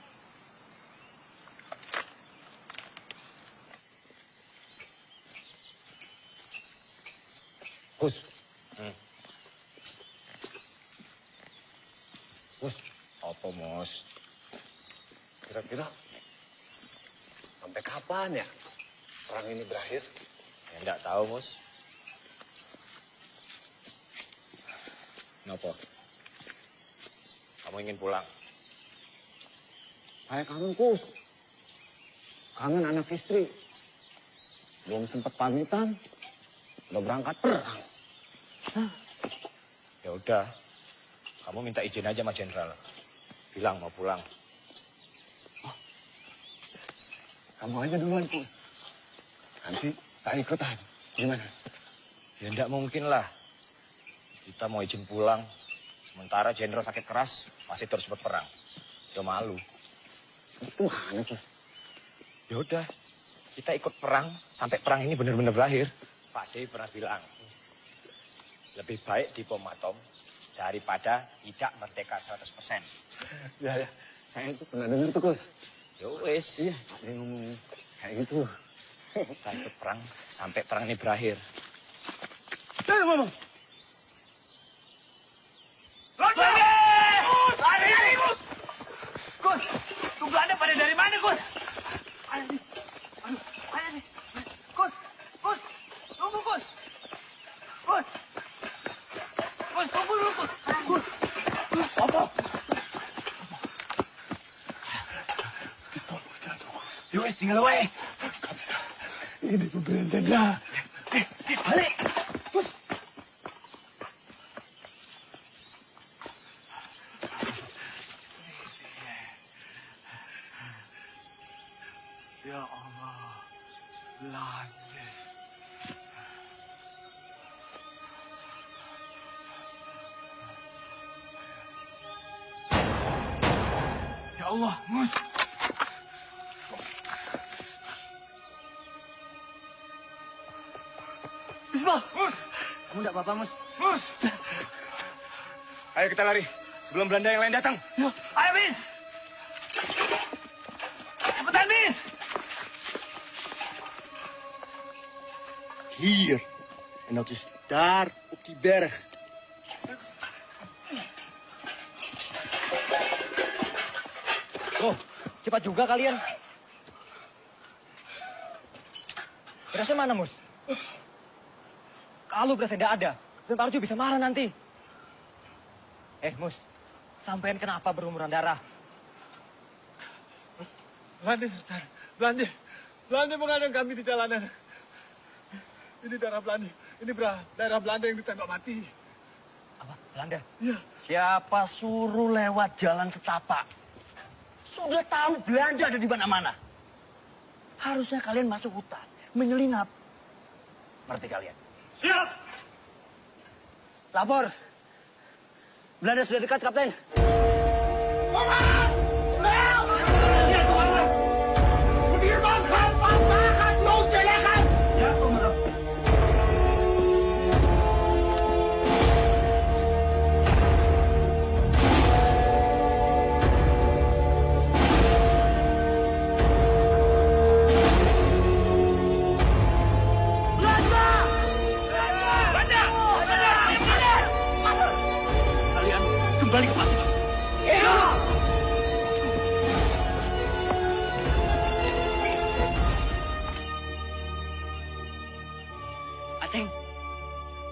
Gus. Mus, apa Mus? Kira-kira sampai kapan ya perang ini berakhir? Ya enggak tahu, Mus. Kenapa? Kamu ingin pulang? Saya kangen, Kus. Kangen anak istri. Belum sempat pamitan, udah berangkat perang. Ya udah, kamu minta izin aja sama Jenderal. Bilang mau pulang. Kamu aja duluan, Kus. Nanti saya ikutan. Gimana? Ya enggak mungkin lah. Kita mau izin pulang. Sementara Jenderal sakit keras, masih terus berperang. Ya malu. Itu mana, Kus? Ya udah, kita ikut perang sampai perang ini benar-benar berakhir. Pak D pernah bilang, lebih baik di bom atom daripada tidak merdeka 100%. Ya, saya itu pernah dengar tuh, Kus. Ya wis. Iya, ada yang ngomong kayak gitu. Kita ikut perang sampai perang ini berakhir. Mama. Lari, Gus! Gus, tuh Belanda pada dari mana, Gus? Ayo nih. Gus, tunggu, Gus. Gus, tunggu dulu, Gus. Apa? Pistol, jangan Gus. Yowes, tinggal wae. Gak bisa. Ini pembelian jenderal. Balik. Gus. Ya Allah, Belanda. Ya Allah, Mus. Bismillah. Mus. Kamu enggak apa-apa, Mus? Mus. Ayo kita lari, sebelum Belanda yang lain datang. Ya. Ayo, Bis. Cepetan, Bis. Hier. En dat is daar op die berg. Oh, cepat juga kalian. Berasnya mana, Mus? Kalau berasnya tidak ada, Tentara Arjo bisa marah nanti. Mus, sampean kenapa berlumuran darah? Belanda, Sultan. Belanda mengadang kami di jalanan. Ini daerah Belanda. Ini daerah Belanda yang ditembak mati. Apa? Belanda? Iya. Siapa suruh lewat jalan setapak? Sudah tahu Belanda ada di mana-mana. Harusnya kalian masuk hutan, menyelinap. Ngerti kalian? Siap. Lapor. Belanda sudah dekat, Kapten. Belanda! Aceng.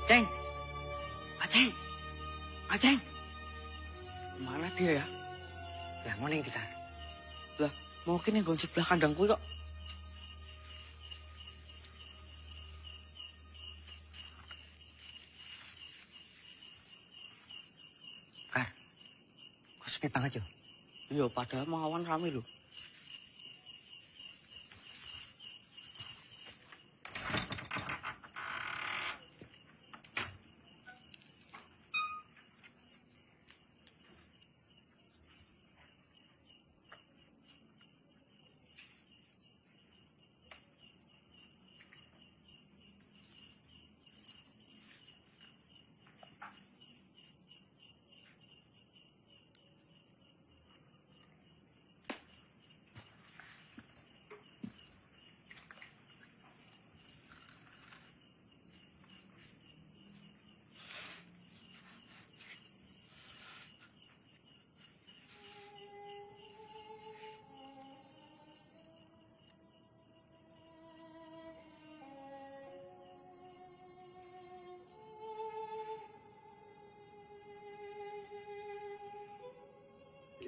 Ceng. Aceng. Aceng. Mana dia ya? Lah mana yang kita? Lah, mungkin yang gue sebelah kandang gue kok. Kok sepi banget ya? Iya, padahal mau awan rame loh.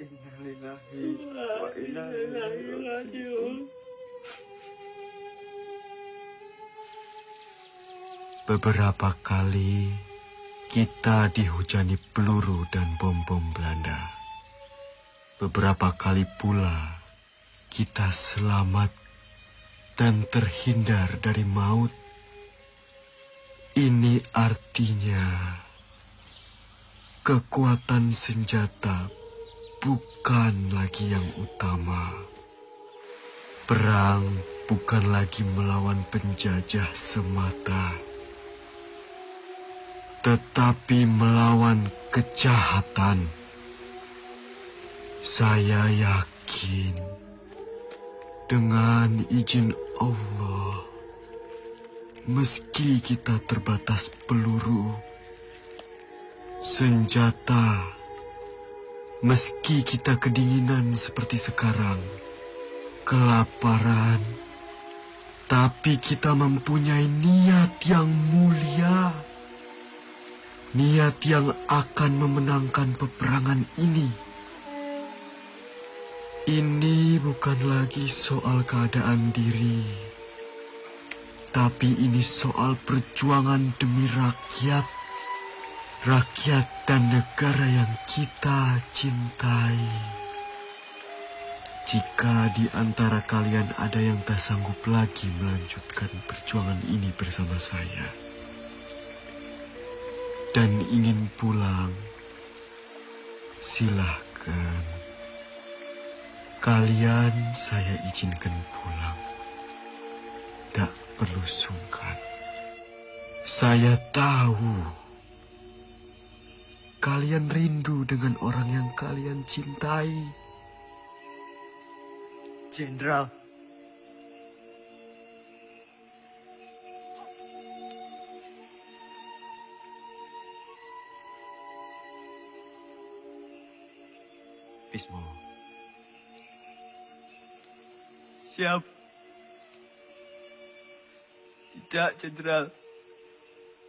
Innalillahi wa inna ilaihi raji'un. Beberapa kali kita dihujani peluru dan bom-bom Belanda. Beberapa kali pula kita selamat dan terhindar dari maut. Ini artinya kekuatan senjata bukan lagi yang utama. Perang bukan lagi melawan penjajah semata, tetapi melawan kejahatan. Saya yakin dengan izin Allah, meski kita terbatas peluru, senjata, meski kita kedinginan seperti sekarang, kelaparan, tapi kita mempunyai niat yang mulia. Niat yang akan memenangkan peperangan ini. Ini bukan lagi soal keadaan diri, tapi ini soal perjuangan demi rakyat. Rakyat dan negara yang kita cintai. Jika di antara kalian ada yang tak sanggup lagi melanjutkan perjuangan ini bersama saya dan ingin pulang, silahkan. Kalian saya izinkan pulang. Tak perlu sungkan. Saya tahu kalian rindu dengan orang yang kalian cintai. Jenderal. Bismo. Siap. Tidak, Jenderal.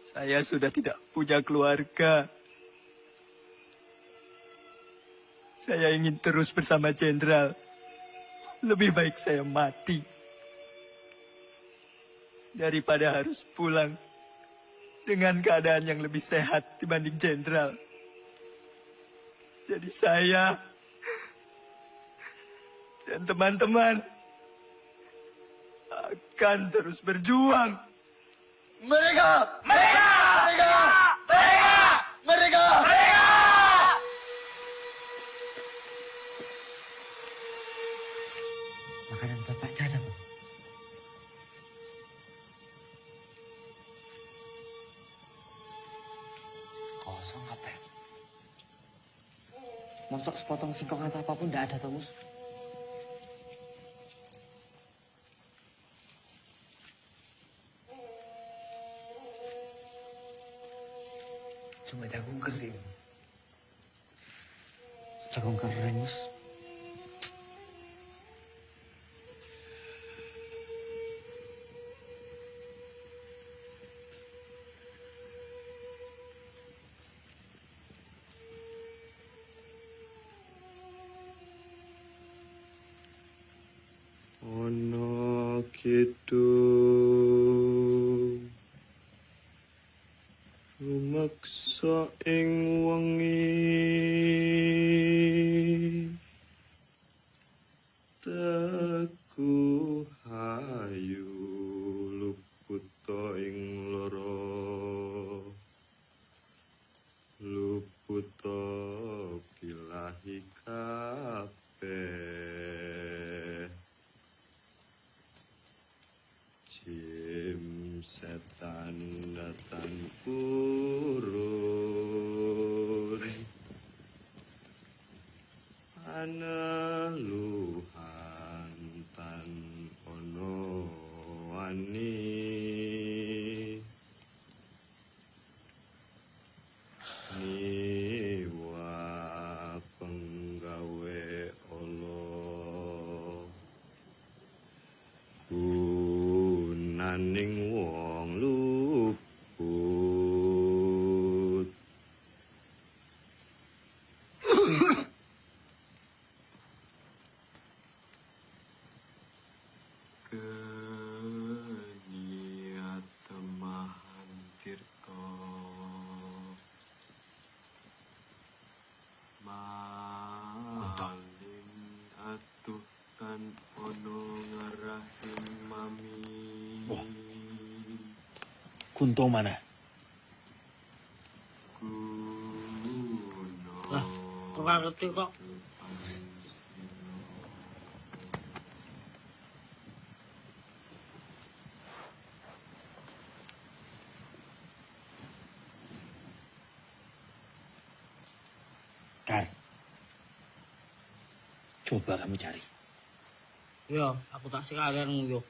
Saya sudah tidak punya keluarga. Saya ingin terus bersama Jenderal. Lebih baik saya mati daripada harus pulang dengan keadaan yang lebih sehat dibanding Jenderal. Jadi saya dan teman-teman akan terus berjuang. Mereka! Mereka! Mereka! Mereka! Mereka! Mereka! Makanan bapaknya ada tuh. Kosong, Kapten. Mosok sepotong singkong atau apapun tidak ada, Tomus. Cuma aku ngerti. Jagung kering, Mas. Ana kidung rumeksa ing wengi teku hayu luputa ing lara luputa bilahi kabeh jim setan datang purun aneluhan tan ono wani niwa penggawe Allah gunaning wong luput keniat temahan tirta maling atuh tan ono ngarahing mami Kunto mana? Lah, ora ngerti kok. Kar, coba kamu cari. Yo, aku tak sekalian nguyuh.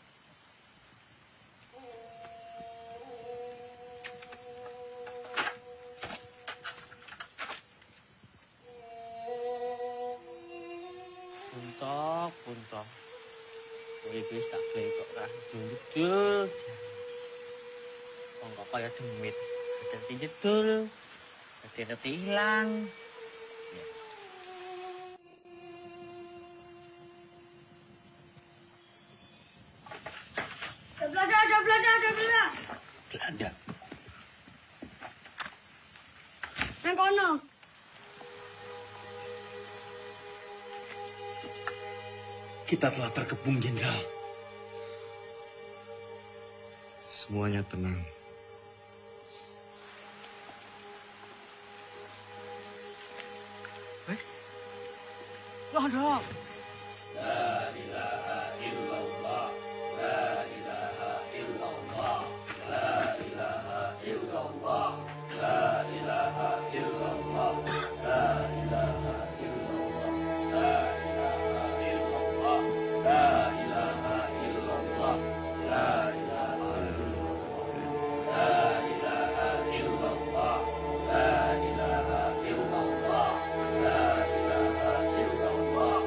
Puntok. Kowe wis tak gawe kok ra jedul. Wong kok kaya demit. Dadi jedul. Dadi hilang. Belanda. Belanda. Nang kono. Kita telah terkepung, Jenderal. semuanya tenang. Loh. La ilaha illallah. La ilaha illallah. La ilaha illallah. La ilaha illallah. La ilaha illallah. La ilaha illallah. La ilaha illallah. La ilaha illallah. La ilaha illallah. La ilaha illallah. La ilaha illallah.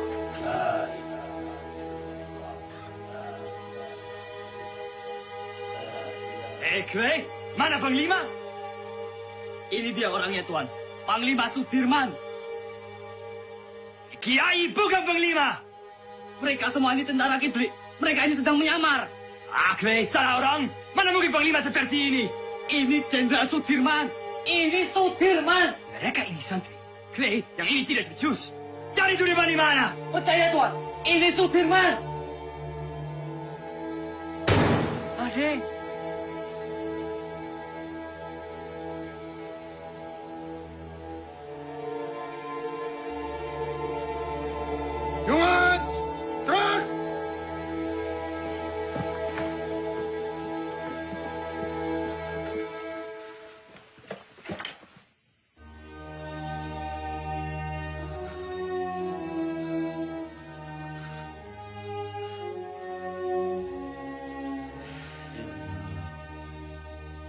Kwe, mana Panglima? Ini dia orangnya, Tuan. Panglima Sudirman. Kiai bukan Panglima. Mereka semua ini tentara Kibli. Mereka ini sedang menyamar. Kwe, salah orang. Mana mungkin Panglima seperti ini? Ini Jenderal Sudirman. Ini Sudirman. Mereka ini santri. Kwe, yang ini tidak becus. Cari Sudirman di mana? Percaya, Tuan. Ini Sudirman. Adik. Jongens, terug!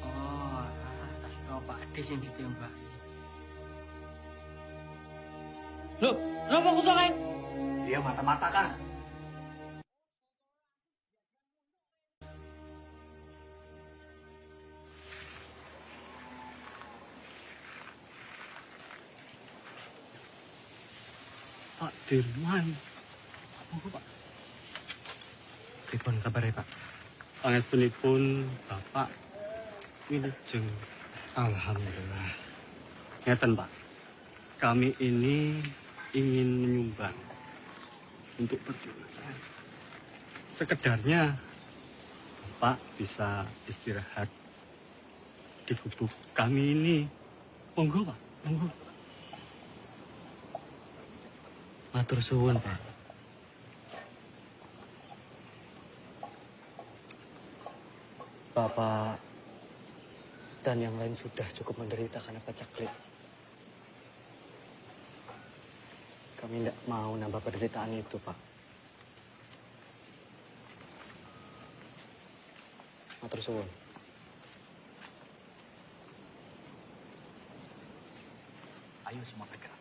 Oh, tak tahu Pak Ades yang ditembak. Loh, kenapa aku Kang? Dia mata-mata kan? Pak Dirman. Monggo, Pak. Pripun kabare, Pak? Pangestunipun Bapak wilujeng. Alhamdulillah. Ngeten, Pak. Kami ini ingin menyumbang untuk perjuangan. Sekedarnya Bapak bisa istirahat di gubuk kami ini. Monggo, Pak. Monggo. Matur suwun, Pak. Bapak dan yang lain sudah cukup menderita karena pacaklik. Kami tidak mau nambah penderitaan itu, Pak. Matur suwun. Ayo semua bergerak.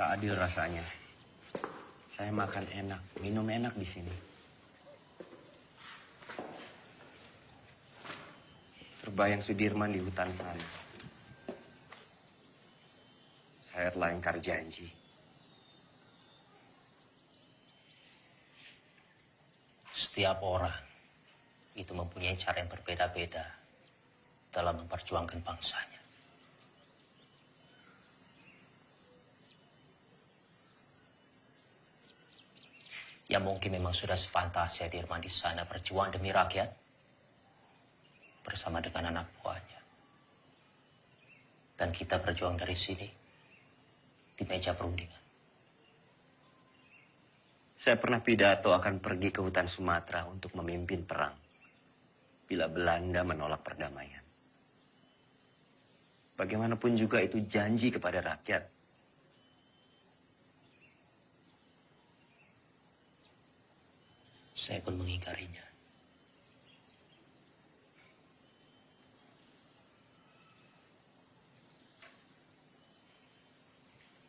Tak adil rasanya. Saya makan enak, minum enak di sini. Terbayang Sudirman di hutan sana. Saya telah ingkar janji. Setiap orang itu mempunyai cara yang berbeda-beda dalam memperjuangkan bangsanya. Ya mungkin memang sudah sepantasnya Dirman di sana berjuang demi rakyat bersama dengan anak buahnya. Dan kita berjuang dari sini di meja perundingan. Saya pernah pidato akan pergi ke hutan Sumatera untuk memimpin perang bila Belanda menolak perdamaian. Bagaimanapun juga itu janji kepada rakyat. Saya pun mengingkarinya.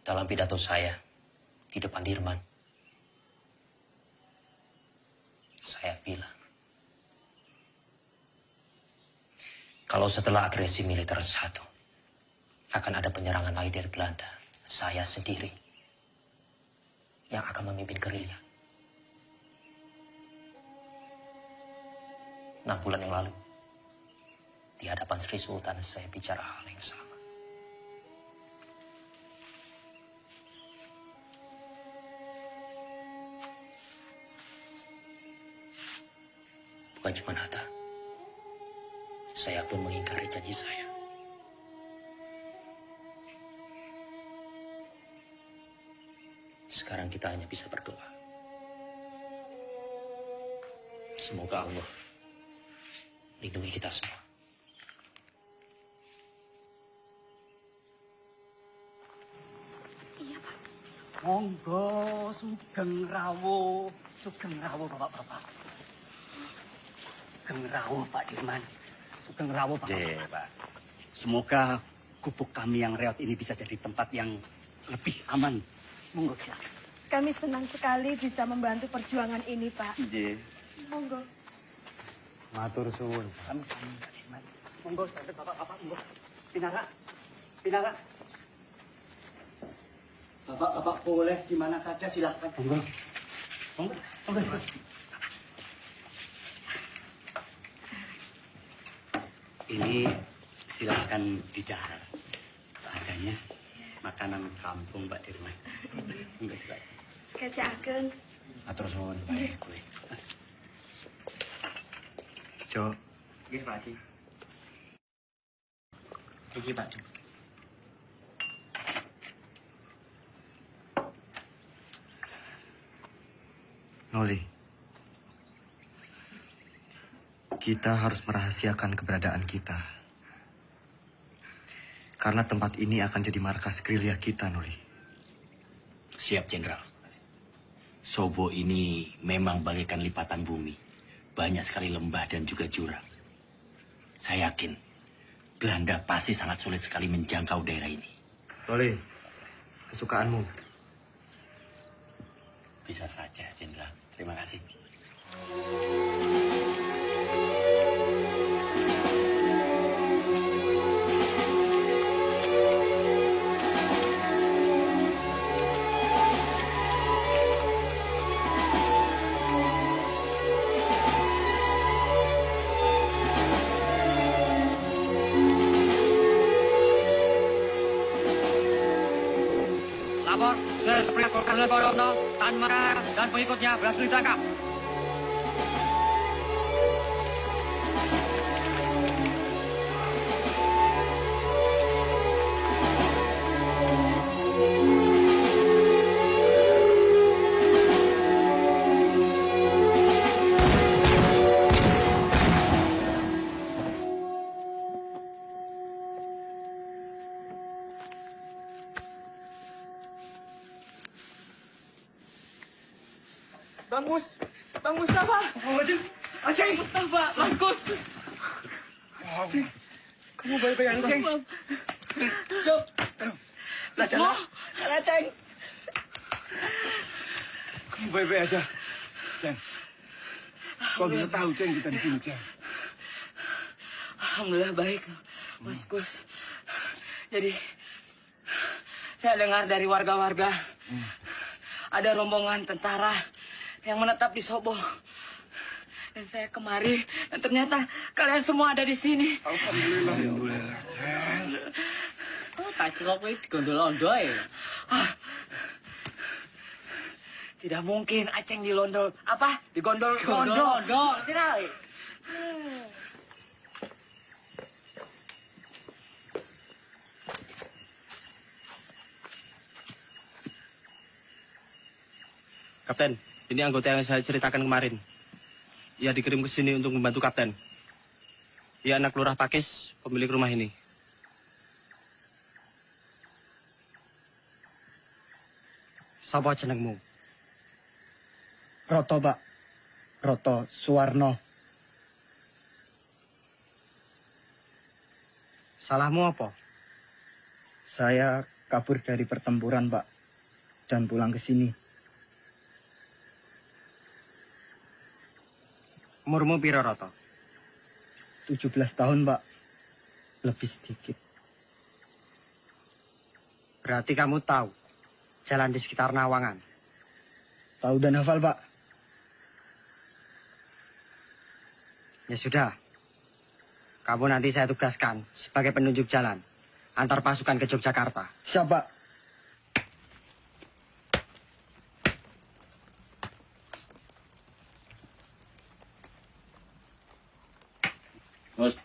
Dalam pidato saya di depan Dirman, saya bilang, kalau setelah agresi militer satu, akan ada penyerangan lagi dari Belanda, saya sendiri yang akan memimpin gerilya. 6 bulan yang lalu, di hadapan Sri Sultan saya bicara hal yang sama. Bukan cuma Hatta, saya pun mengingkari janji saya. Sekarang kita hanya bisa berdoa. Semoga Allah lindungi kita semua. Iya, Pak. Monggo, sugeng rawuh Bapak-bapak. Sugeng rawuh Pak Dirman. Sugeng rawuh Pak. Iya, Pak. Semoga gubuk kami yang reot ini bisa jadi tempat yang lebih aman. Monggo silakan. Kami senang sekali bisa membantu perjuangan ini, Pak. Iya. Monggo. Matur suwun. Sami-sami Pak Dirman. Monggo santet Bapak-bapak, monggo. Pinara. Pinara. Bapak-bapak boleh di mana saja silakan. Monggo. Monggo. Monggo. Ini silakan didahar. Seadanya makanan kampung Pak Dirman. Monggo silakan. Sekejapkan. Matur suwun, Pak. Jo. Nggih, Pak Haji. Iki, Pak. Noli. Kita harus merahasiakan keberadaan kita Karena tempat ini akan jadi markas gerilya kita, Noli. Siap, Jenderal. Sobo ini memang bagaikan lipatan bumi. Banyak sekali lembah dan juga jurang. Saya yakin Belanda pasti sangat sulit sekali menjangkau daerah ini. Noli, kesukaanmu. Bisa saja, Jenderal. Terima kasih. Lapor, Sesprit Kolonel Borobno, Tan Mara, dan pengikutnya berhasil ditangkap. Bang Mustafa. Aceng Mustafa, Mas Gus. Aceng, kamu baik-baik aja, Aceng. Lah, Aceng. Kamu baik-baik aja. Ceng, kau bisa tahu, Ceng, kita di sini, Ceng. Alhamdulillah baik, Mas Gus. Jadi, saya dengar dari warga-warga, ada rombongan tentara yang menetap di Sobo. Dan saya kemari, dan ternyata kalian semua ada di sini. Alhamdulillah, alhamdulillah, Ceng. Oh, tak celok ini digondol-ondol ya. Tidak mungkin Aceng dilondol. Apa? Digondol-gondol. Tidak. Kapten, ini anggota yang saya ceritakan kemarin. Ia dikirim ke sini untuk membantu Kapten. Ia anak lurah Pakis, pemilik rumah ini. Sapa jenengmu? Roto, Pak. Roto Suwarno. Salahmu apa? Saya kabur dari pertempuran, Pak. Dan pulang ke sini. Umurmu piro, Roto? 17 tahun, Pak. Lebih sedikit. Berarti kamu tahu jalan di sekitar Nawangan? Tahu dan hafal, Pak. Ya sudah. Kamu nanti saya tugaskan sebagai penunjuk jalan. Antar pasukan ke Yogyakarta. Siap, Pak. Mas,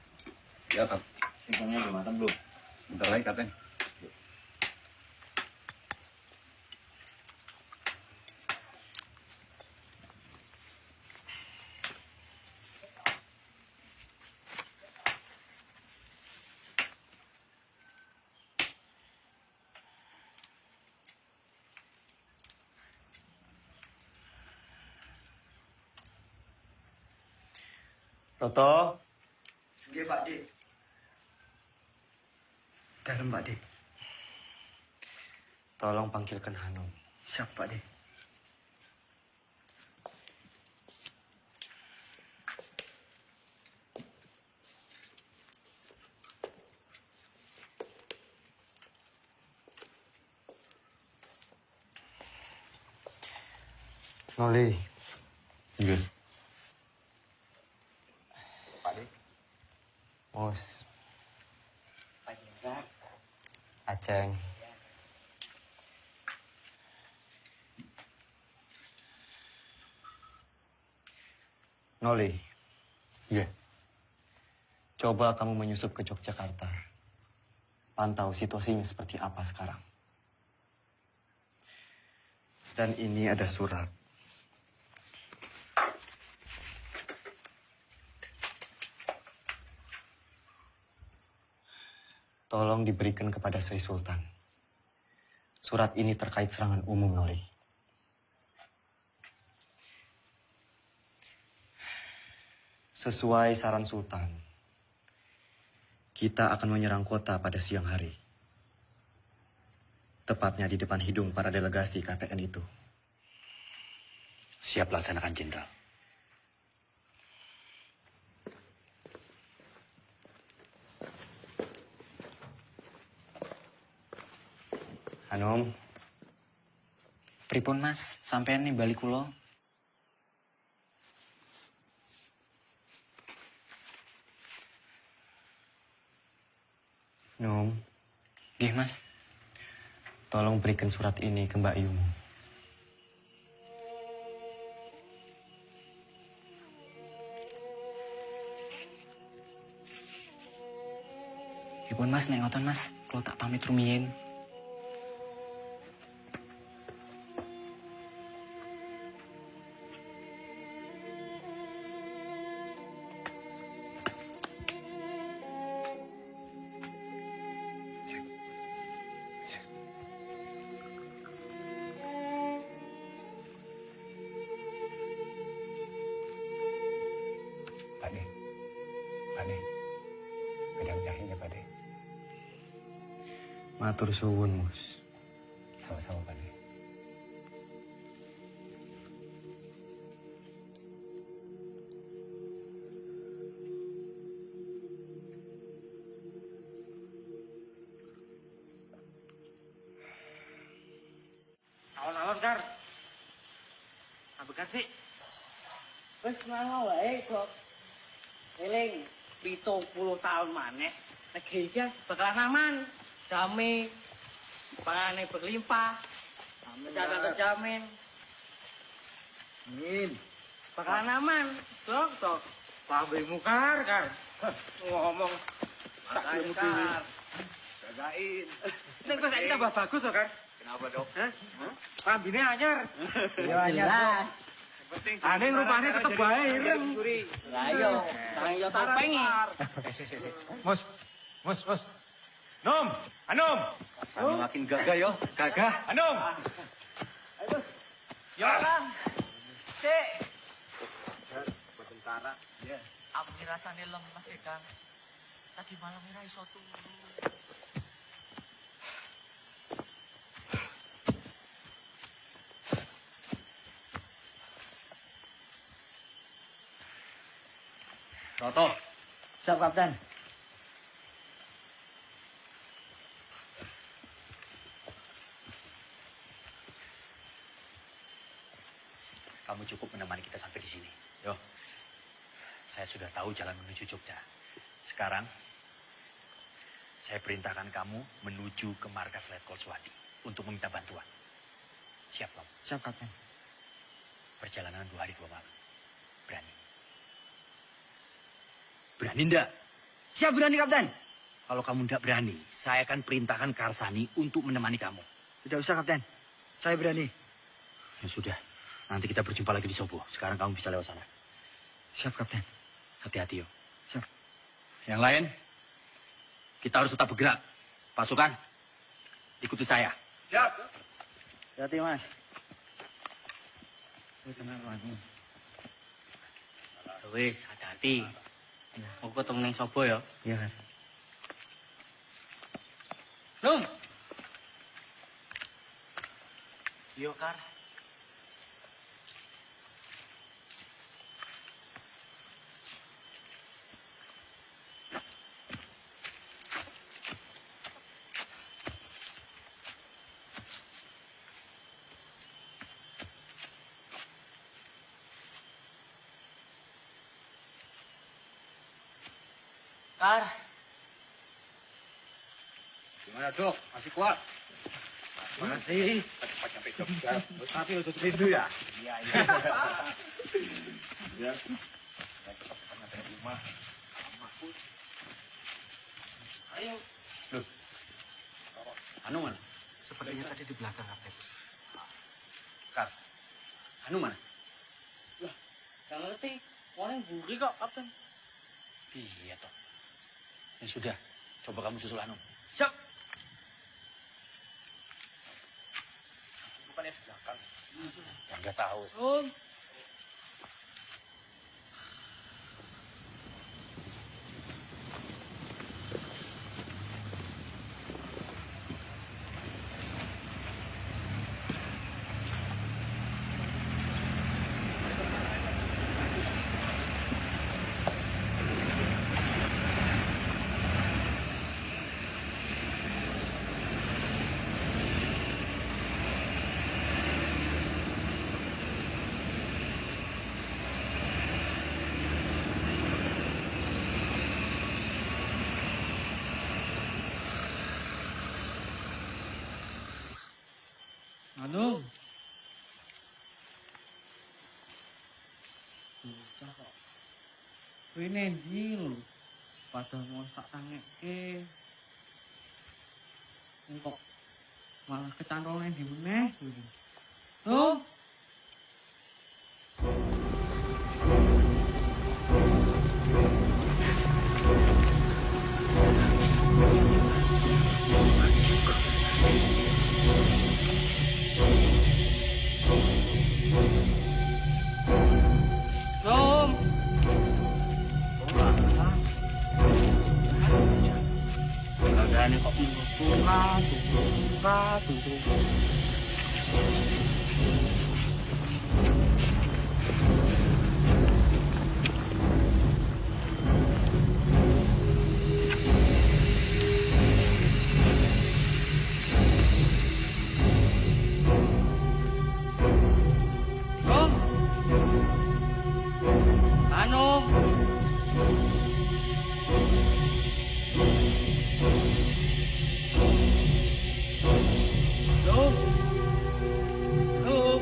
ya, Kap. Singkongnya udah matang belum? Sebentar lagi, Kapten. Roto. Oke, Pak Dik. Dalam, Pak Dik. Tolong panggilkan Hanum. Siap, Pak Dik. Noli. Iya. Pak Dik. Mus. Aceng. Noli. Iya. Coba kamu menyusup ke Yogyakarta. Pantau situasinya seperti apa sekarang. Dan ini ada surat. Tolong diberikan kepada Sri Sultan. Surat ini terkait serangan umum, Noli. Sesuai saran Sultan, kita akan menyerang kota pada siang hari. Tepatnya di depan hidung para delegasi KTN itu. Siap laksanakan, Jenderal. Hanum. Pripun Mas, sampean nih balik kula. Num. Nggih, Mas. Tolong berikan surat ini ke Mbak Yumu. Pripun Mas, nek ngoten Mas, kula tak pamit rumiyin. Matur suwun, Mus. Sama-sama, Pak De. Alon-alon, Kar. Abekan sih. Wis mau wae kok. Eling 70 tahun maneh negeri iki bakalan aman. Damai, panganane berlimpah, kesehatan terjamin. Amin. Bakalan aman, tok. Pabrik mukar, Kar. Ngomong tak ilmu diri. Jagain. Ini kok saya tambah bagus loh, Kar. Kenapa, Dok? Hah? Rambine anyar. Iya anyar. Aneh rupanya tetep bae ireng. Lah iya, sang yo topeng Si. Mus. Nom, Anom. Rasanya makin gagah, yo. Gagah. Anom. Ayo. Ya. Sik. Tentara. Iya. Aku rasane lemes ya, Kang. Tadi malam ora iso turu. Roto. Siap, Kapten. Kamu cukup menemani kita sampai di sini. Yo. Saya sudah tahu jalan menuju Jogja. Sekarang, saya perintahkan kamu menuju ke markas Letkol Suwadi untuk meminta bantuan. Siap, Om? Siap, Kapten. Perjalanan 2 hari 2 malam. Berani? Berani ndak? Siap, berani, Kapten. Kalau kamu ndak berani, saya akan perintahkan Karsani untuk menemani kamu. Tidak usah, Kapten. Saya berani. Ya sudah. Nanti kita berjumpa lagi di Sobo. Sekarang kamu bisa lewat sana. Siap, Kapten. Hati-hati, yo. Siap. Yang lain, kita harus tetap bergerak. Pasukan, ikuti saya. Siap. Hati, Mas. Wis, hati-hati. Aku ketemu ning Sobo ya. Iya, Kar. Num. Yo, Kar. Kar. Gimana, Dok? Masih kuat? Masih. Cepat sampai Jogja. Tapi udah rindu ya? Iya. Ya. Cepat sampai rumah. Ayo. Loh. Anu mana? Sepertinya tadi di belakang, Kapten. Kar. Anu mana? Lah, gak ngerti. Orang buri kok, Kapten. Iya toh. Ya sudah, coba kamu susul Anu. bukannya di belakang. Ya nggak tahu. Anu. Bocah kok. Kuwi nendi lho. Padahal mau sak tangekke. Kok malah kecantol nendi meneh kuwi. Tuh. Tom. Agaknya kok tunggu. Tom. Anu. Tom. Tom.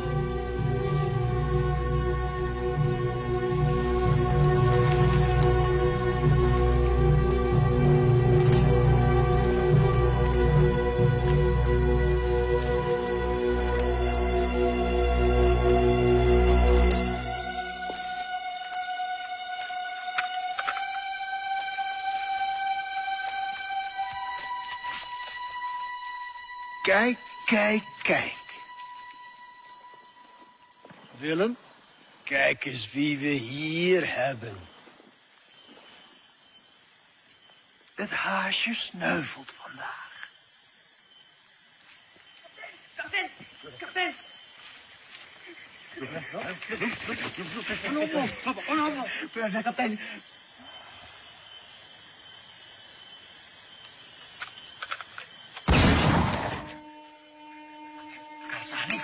Kijk. Willem, kijk eens wie we hier hebben. Het haasje sneuvelt vandaag. Kapten. Ano? Kapten. Karsane.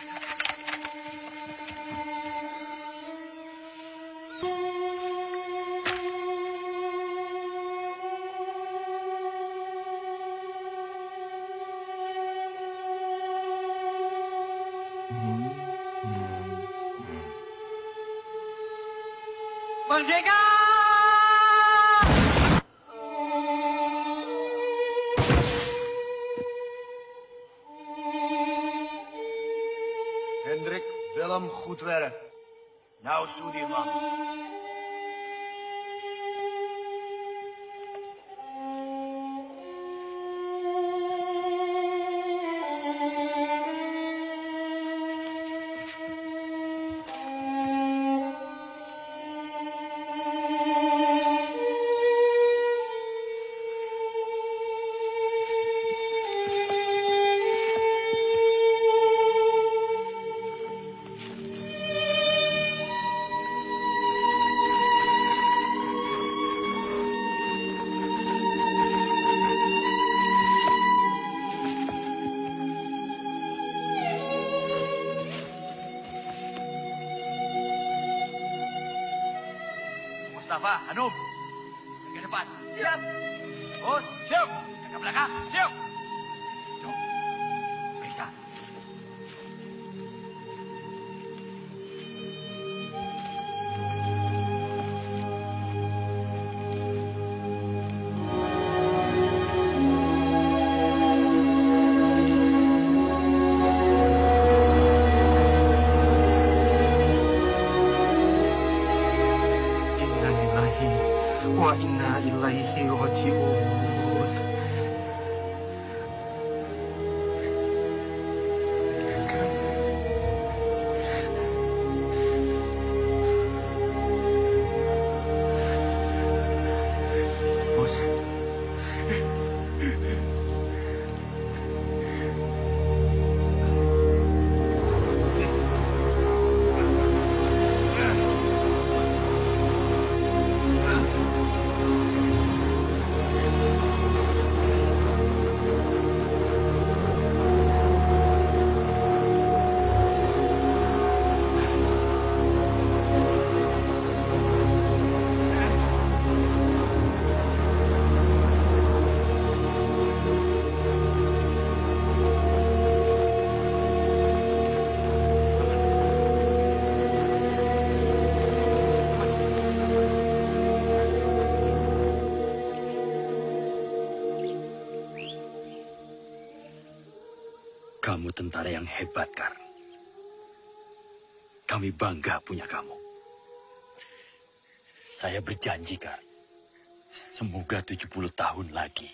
Bang Jeka! Hendrik, Willem, goed werk. Nou, Soedirman. Mustafa, Hanum, ke depan. Siap. Bos, siap. Saya ke belakang. Siap. Jom. Periksa. Wa inna ilaihi raji'un. Kamu tentara yang hebat, Kar. Kami bangga punya kamu. Saya berjanji, Kar. Semoga 70 tahun lagi.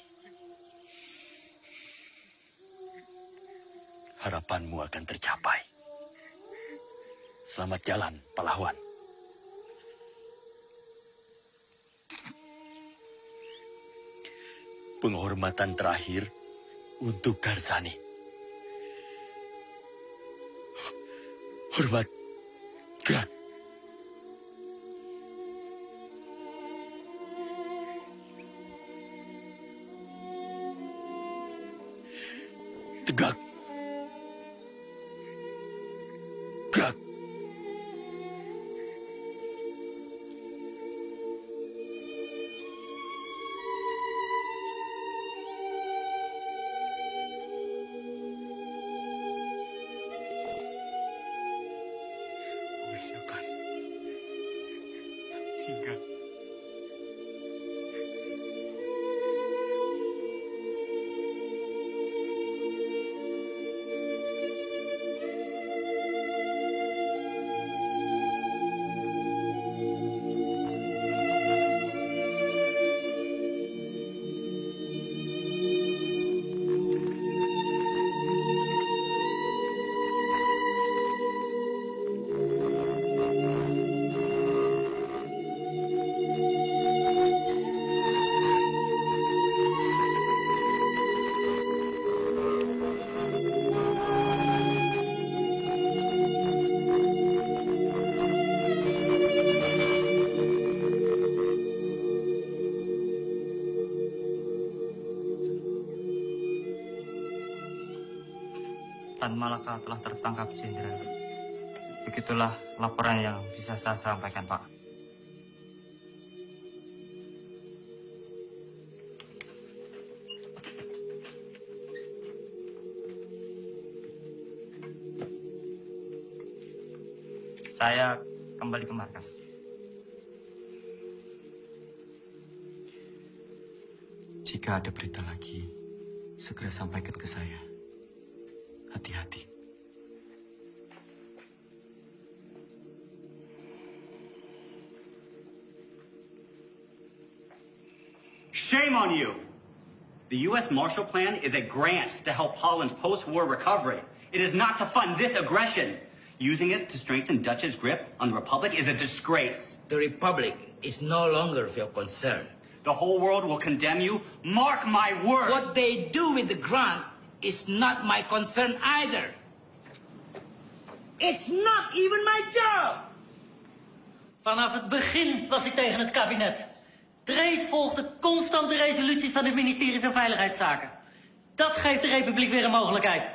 Harapanmu akan tercapai. Selamat jalan, pahlawan. Penghormatan terakhir untuk Garzani. Hormat, gerak. Tegak. Gerak. Silakan. Tinggal. Tan Malaka telah tertangkap, Jenderal. Begitulah laporan yang bisa saya sampaikan, Pak. Saya kembali ke markas. Jika ada berita lagi, segera sampaikan ke saya. Hati-hati. Shame on you! The U.S. Marshall Plan is a grant to help Holland's post-war recovery. It is not to fund this aggression. Using it to strengthen Dutch's grip on the Republic is a disgrace. The Republic is no longer of your concern. The whole world will condemn you. Mark my word! What they do with the grant is not my concern either. It's not even my job! Vanaf het begin was ik tegen het kabinet. Drees volgde constant de resoluties van het ministerie van Veiligheidszaken. Dat geeft de Republiek weer een mogelijkheid.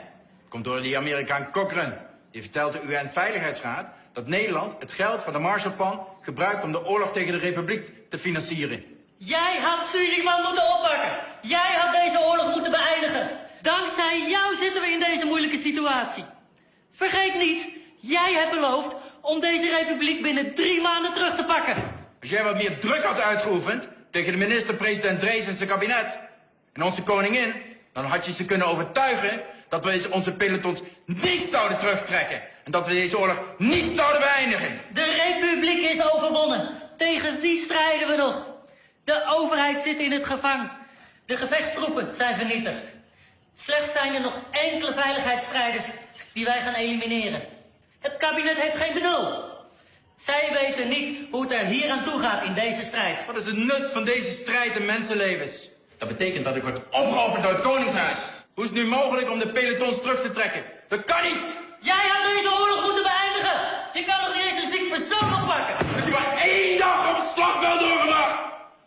Komt door die Amerikaan Cochrane. Die vertelt de UN-veiligheidsraad dat Nederland het geld van de Marshallplan gebruikt om de oorlog tegen de Republiek te financieren. Jij had Suriname moeten oppakken. Jij had deze oorlog moeten beëindigen. Dankzij jou zitten we in deze moeilijke situatie. Vergeet niet, jij hebt beloofd om deze republiek binnen 3 maanden terug te pakken. Als jij wat meer druk had uitgeoefend tegen de minister-president Drees en zijn kabinet en onze koningin, dan had je ze kunnen overtuigen dat we onze pelotons niet zouden terugtrekken en dat we deze oorlog niet zouden beëindigen. De republiek is overwonnen. Tegen wie strijden we nog? De overheid zit in het gevang. De gevechtstroepen zijn vernietigd. Slechts zijn er nog enkele veiligheidsstrijders die wij gaan elimineren. Het kabinet heeft geen benul. Zij weten niet hoe het er hier aan toe gaat in deze strijd. Wat is het nut van deze strijd in mensenlevens? Dat betekent dat ik word opgeofferd door het Koningshuis. Hoe is het nu mogelijk om de pelotons terug te trekken? Dat kan niet! Jij had deze oorlog moeten beëindigen! Je kan nog niet eens een ziek persoon oppakken! Als je maar 1 dag op het slagveld doorgebracht!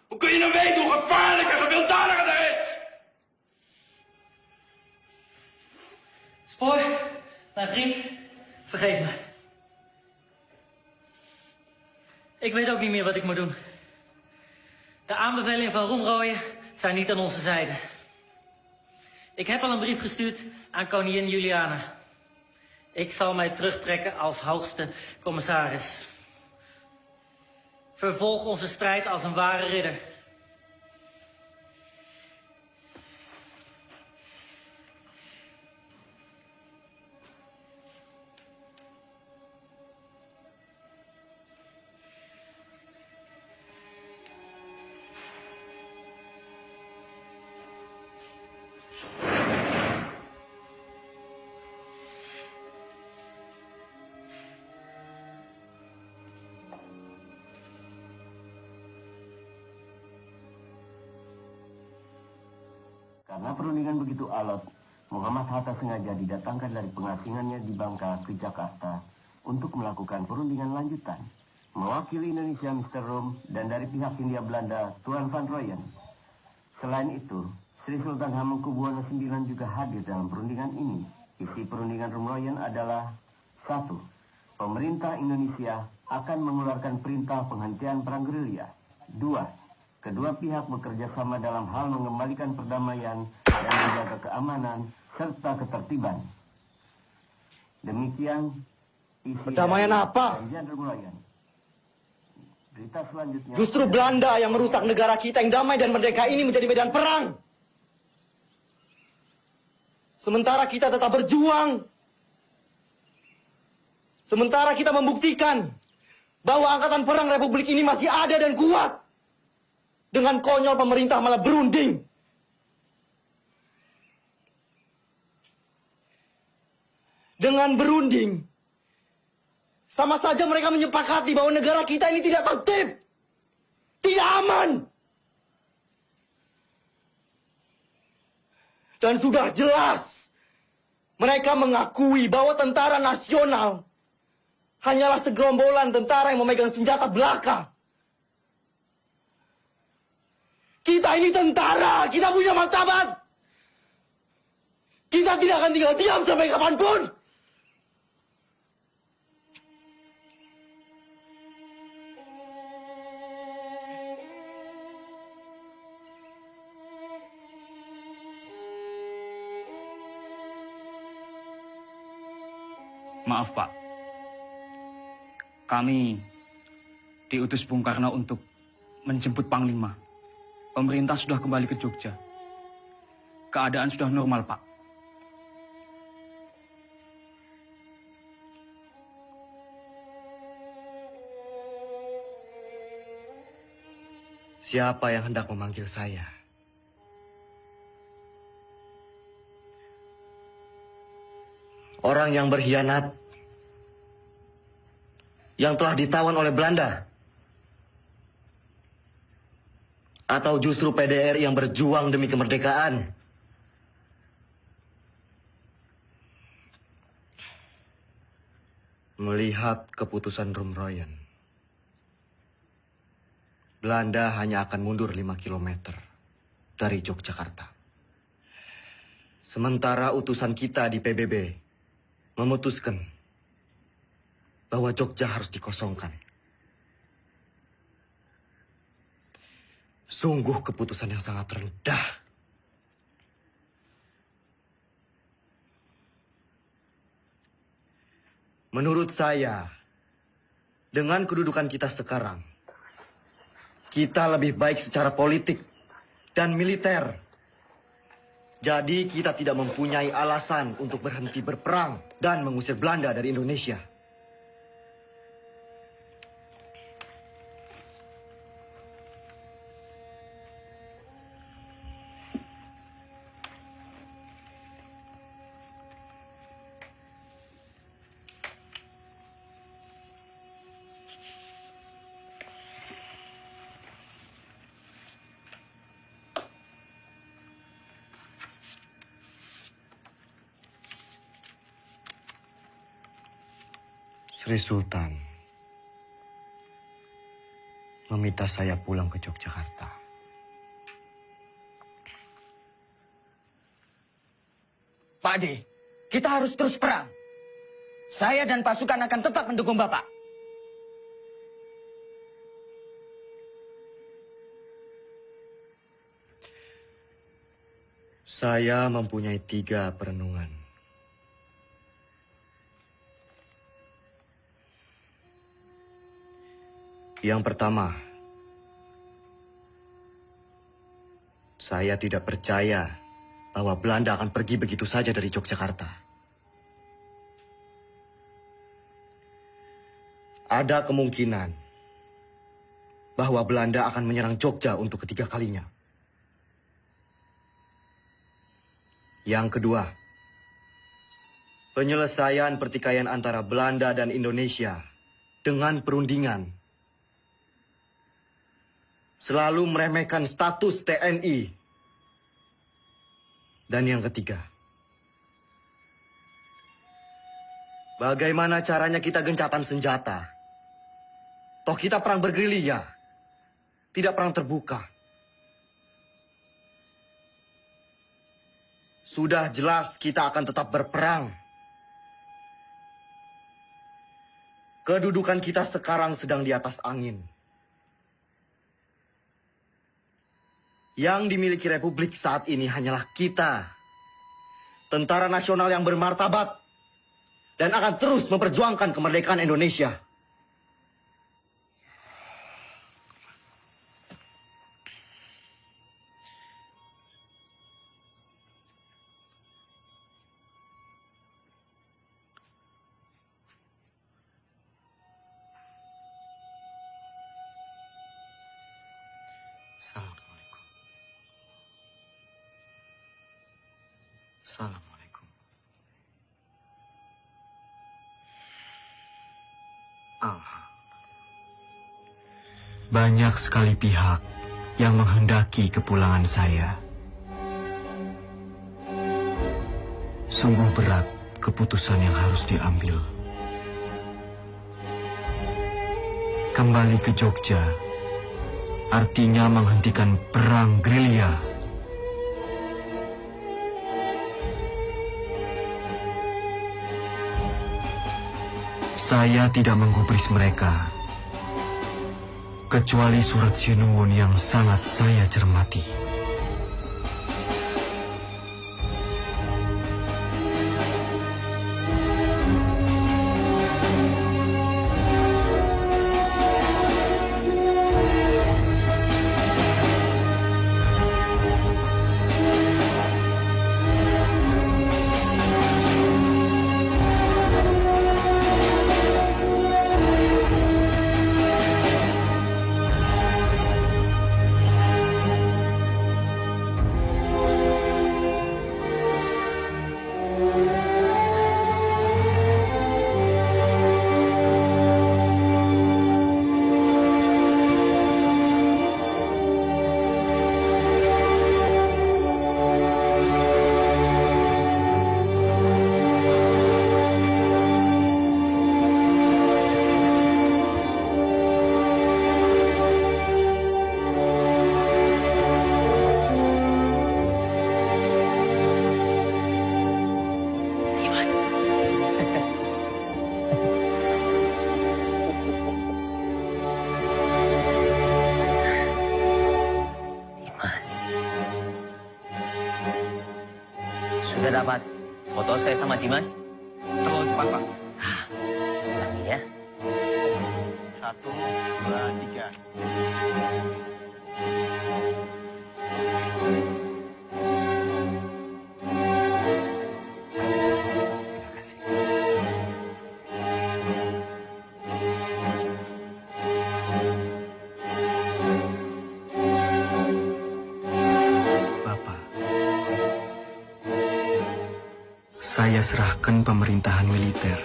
Hoe kun je dan weten hoe gevaarlijk en gewelddadig dat is? Spoor, mijn vriend, vergeef me. Ik weet ook niet meer wat ik moet doen. De aanbevelingen van Roemrooyen zijn niet aan onze zijde. Ik heb al een brief gestuurd aan koningin Juliana. Ik zal mij terugtrekken als hoogste commissaris. Vervolg onze strijd als een ware ridder. Karena perundingan begitu alot, Muhammad Hatta sengaja didatangkan dari pengasingannya di Bangka ke Jakarta untuk melakukan perundingan lanjutan. Mewakili Indonesia Mr. Rom dan dari pihak Hindia Belanda Tuan Van Rooyen. Selain itu, Sri Sultan Hamengkubuwono IX juga hadir dalam perundingan ini. Isi perundingan Rom Rooyen adalah 1. Pemerintah Indonesia akan mengeluarkan perintah penghentian perang gerilya. 2. Kedua pihak bekerja sama dalam hal mengembalikan perdamaian dan menjaga keamanan serta ketertiban. Demikian isi perdamaian apa? perjanjian Rom Rooyen. Berita selanjutnya. Justru Belanda yang merusak negara kita yang damai dan merdeka ini menjadi medan perang. Sementara kita tetap berjuang. Sementara kita membuktikan bahwa angkatan perang Republik ini masih ada dan kuat. Dengan konyol pemerintah malah berunding. Dengan berunding, sama saja mereka menyepakati bahwa negara kita ini tidak tertib. Tidak aman. Dan sudah jelas, mereka mengakui bahwa tentara nasional hanyalah segerombolan tentara yang memegang senjata belaka. Kita ini tentara, kita punya martabat. Kita tidak akan tinggal diam sampai kapanpun. Maaf, Pak. Kami diutus Bung Karno untuk menjemput Panglima. Pemerintah sudah kembali ke Jogja. Keadaan sudah normal, Pak. Siapa yang hendak memanggil saya? Orang yang berkhianat, yang telah ditawan oleh Belanda, atau justru PDR yang berjuang demi kemerdekaan? Melihat keputusan Rom Rooyen, Belanda hanya akan mundur 5 km dari Yogyakarta. Sementara utusan kita di PBB memutuskan bahwa Jogja harus dikosongkan. Sungguh keputusan yang sangat rendah. Menurut saya, dengan kedudukan kita sekarang, kita lebih baik secara politik dan militer. Jadi kita tidak mempunyai alasan untuk berhenti berperang dan mengusir Belanda dari Indonesia. Sri Sultan meminta saya pulang ke Yogyakarta. Pak De, kita harus terus perang. Saya dan pasukan akan tetap mendukung Bapak. Saya mempunyai 3 perenungan. Yang pertama, saya tidak percaya bahwa Belanda akan pergi begitu saja dari Yogyakarta. Ada kemungkinan bahwa Belanda akan menyerang Jogja untuk ketiga kalinya. Yang kedua, penyelesaian pertikaian antara Belanda dan Indonesia dengan perundingan selalu meremehkan status TNI Dan yang ketiga, bagaimana caranya kita gencatan senjata? Toh kita perang bergerilya, tidak perang terbuka. Sudah jelas kita akan tetap berperang. Kedudukan kita sekarang sedang di atas angin. Yang dimiliki Republik saat ini hanyalah kita, tentara nasional yang bermartabat, dan akan terus memperjuangkan kemerdekaan Indonesia. Assalamualaikum. Assalamualaikum. Banyak sekali pihak yang menghendaki kepulangan saya. Sungguh berat keputusan yang harus diambil. Kembali ke Jogja artinya menghentikan perang gerilya. Saya tidak menggubris mereka, kecuali surat Sinuwun yang sangat saya cermati. Sudah dapat foto saya sama Dimas? Terlalu cepat, Pak. Ulangi ya. 1, 2, 3. Terima kasih. Saya serahkan pemerintahan militer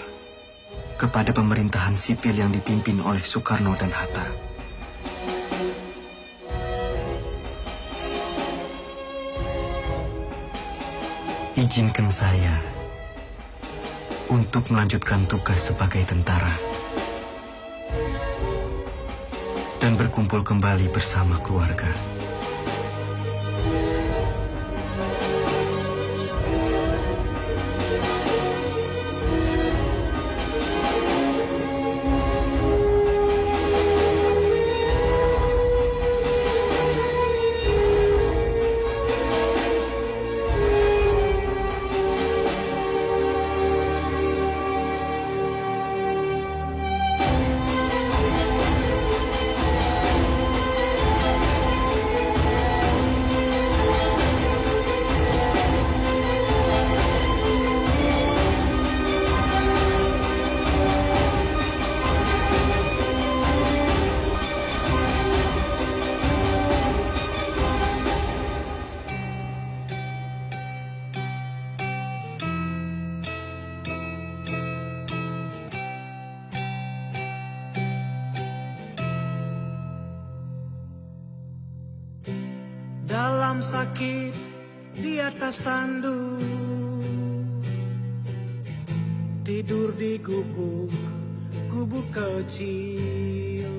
kepada pemerintahan sipil yang dipimpin oleh Soekarno dan Hatta. Izinkan saya untuk melanjutkan tugas sebagai tentara dan berkumpul kembali bersama keluarga. Dalam sakit di atas tanduk, tidur di gubuk kecil,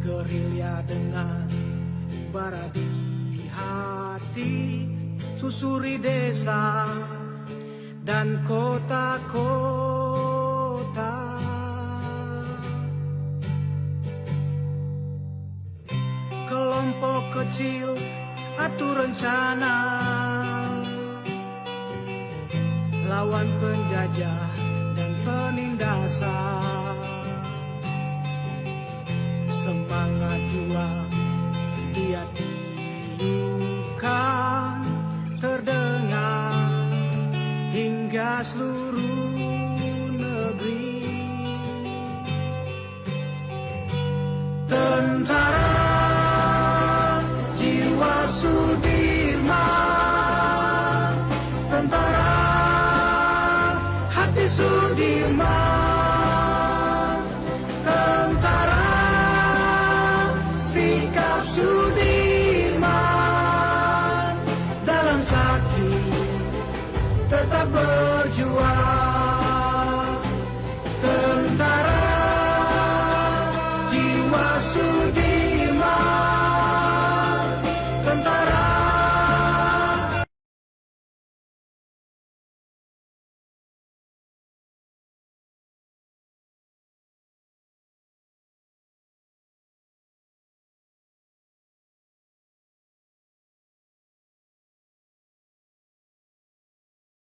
gerilya dengan bara di hati, susuri desa dan kota-kota. Kelompok kecil atur rencana, lawan penjajah dan penindasan. Semangat juang dia tiupkan, terdengar hingga seluruh negeri. Tentara jiwa Sudirman, tentara hati Sudirman, tentara sikap Sudirman, dalam sakit tetap berjuang.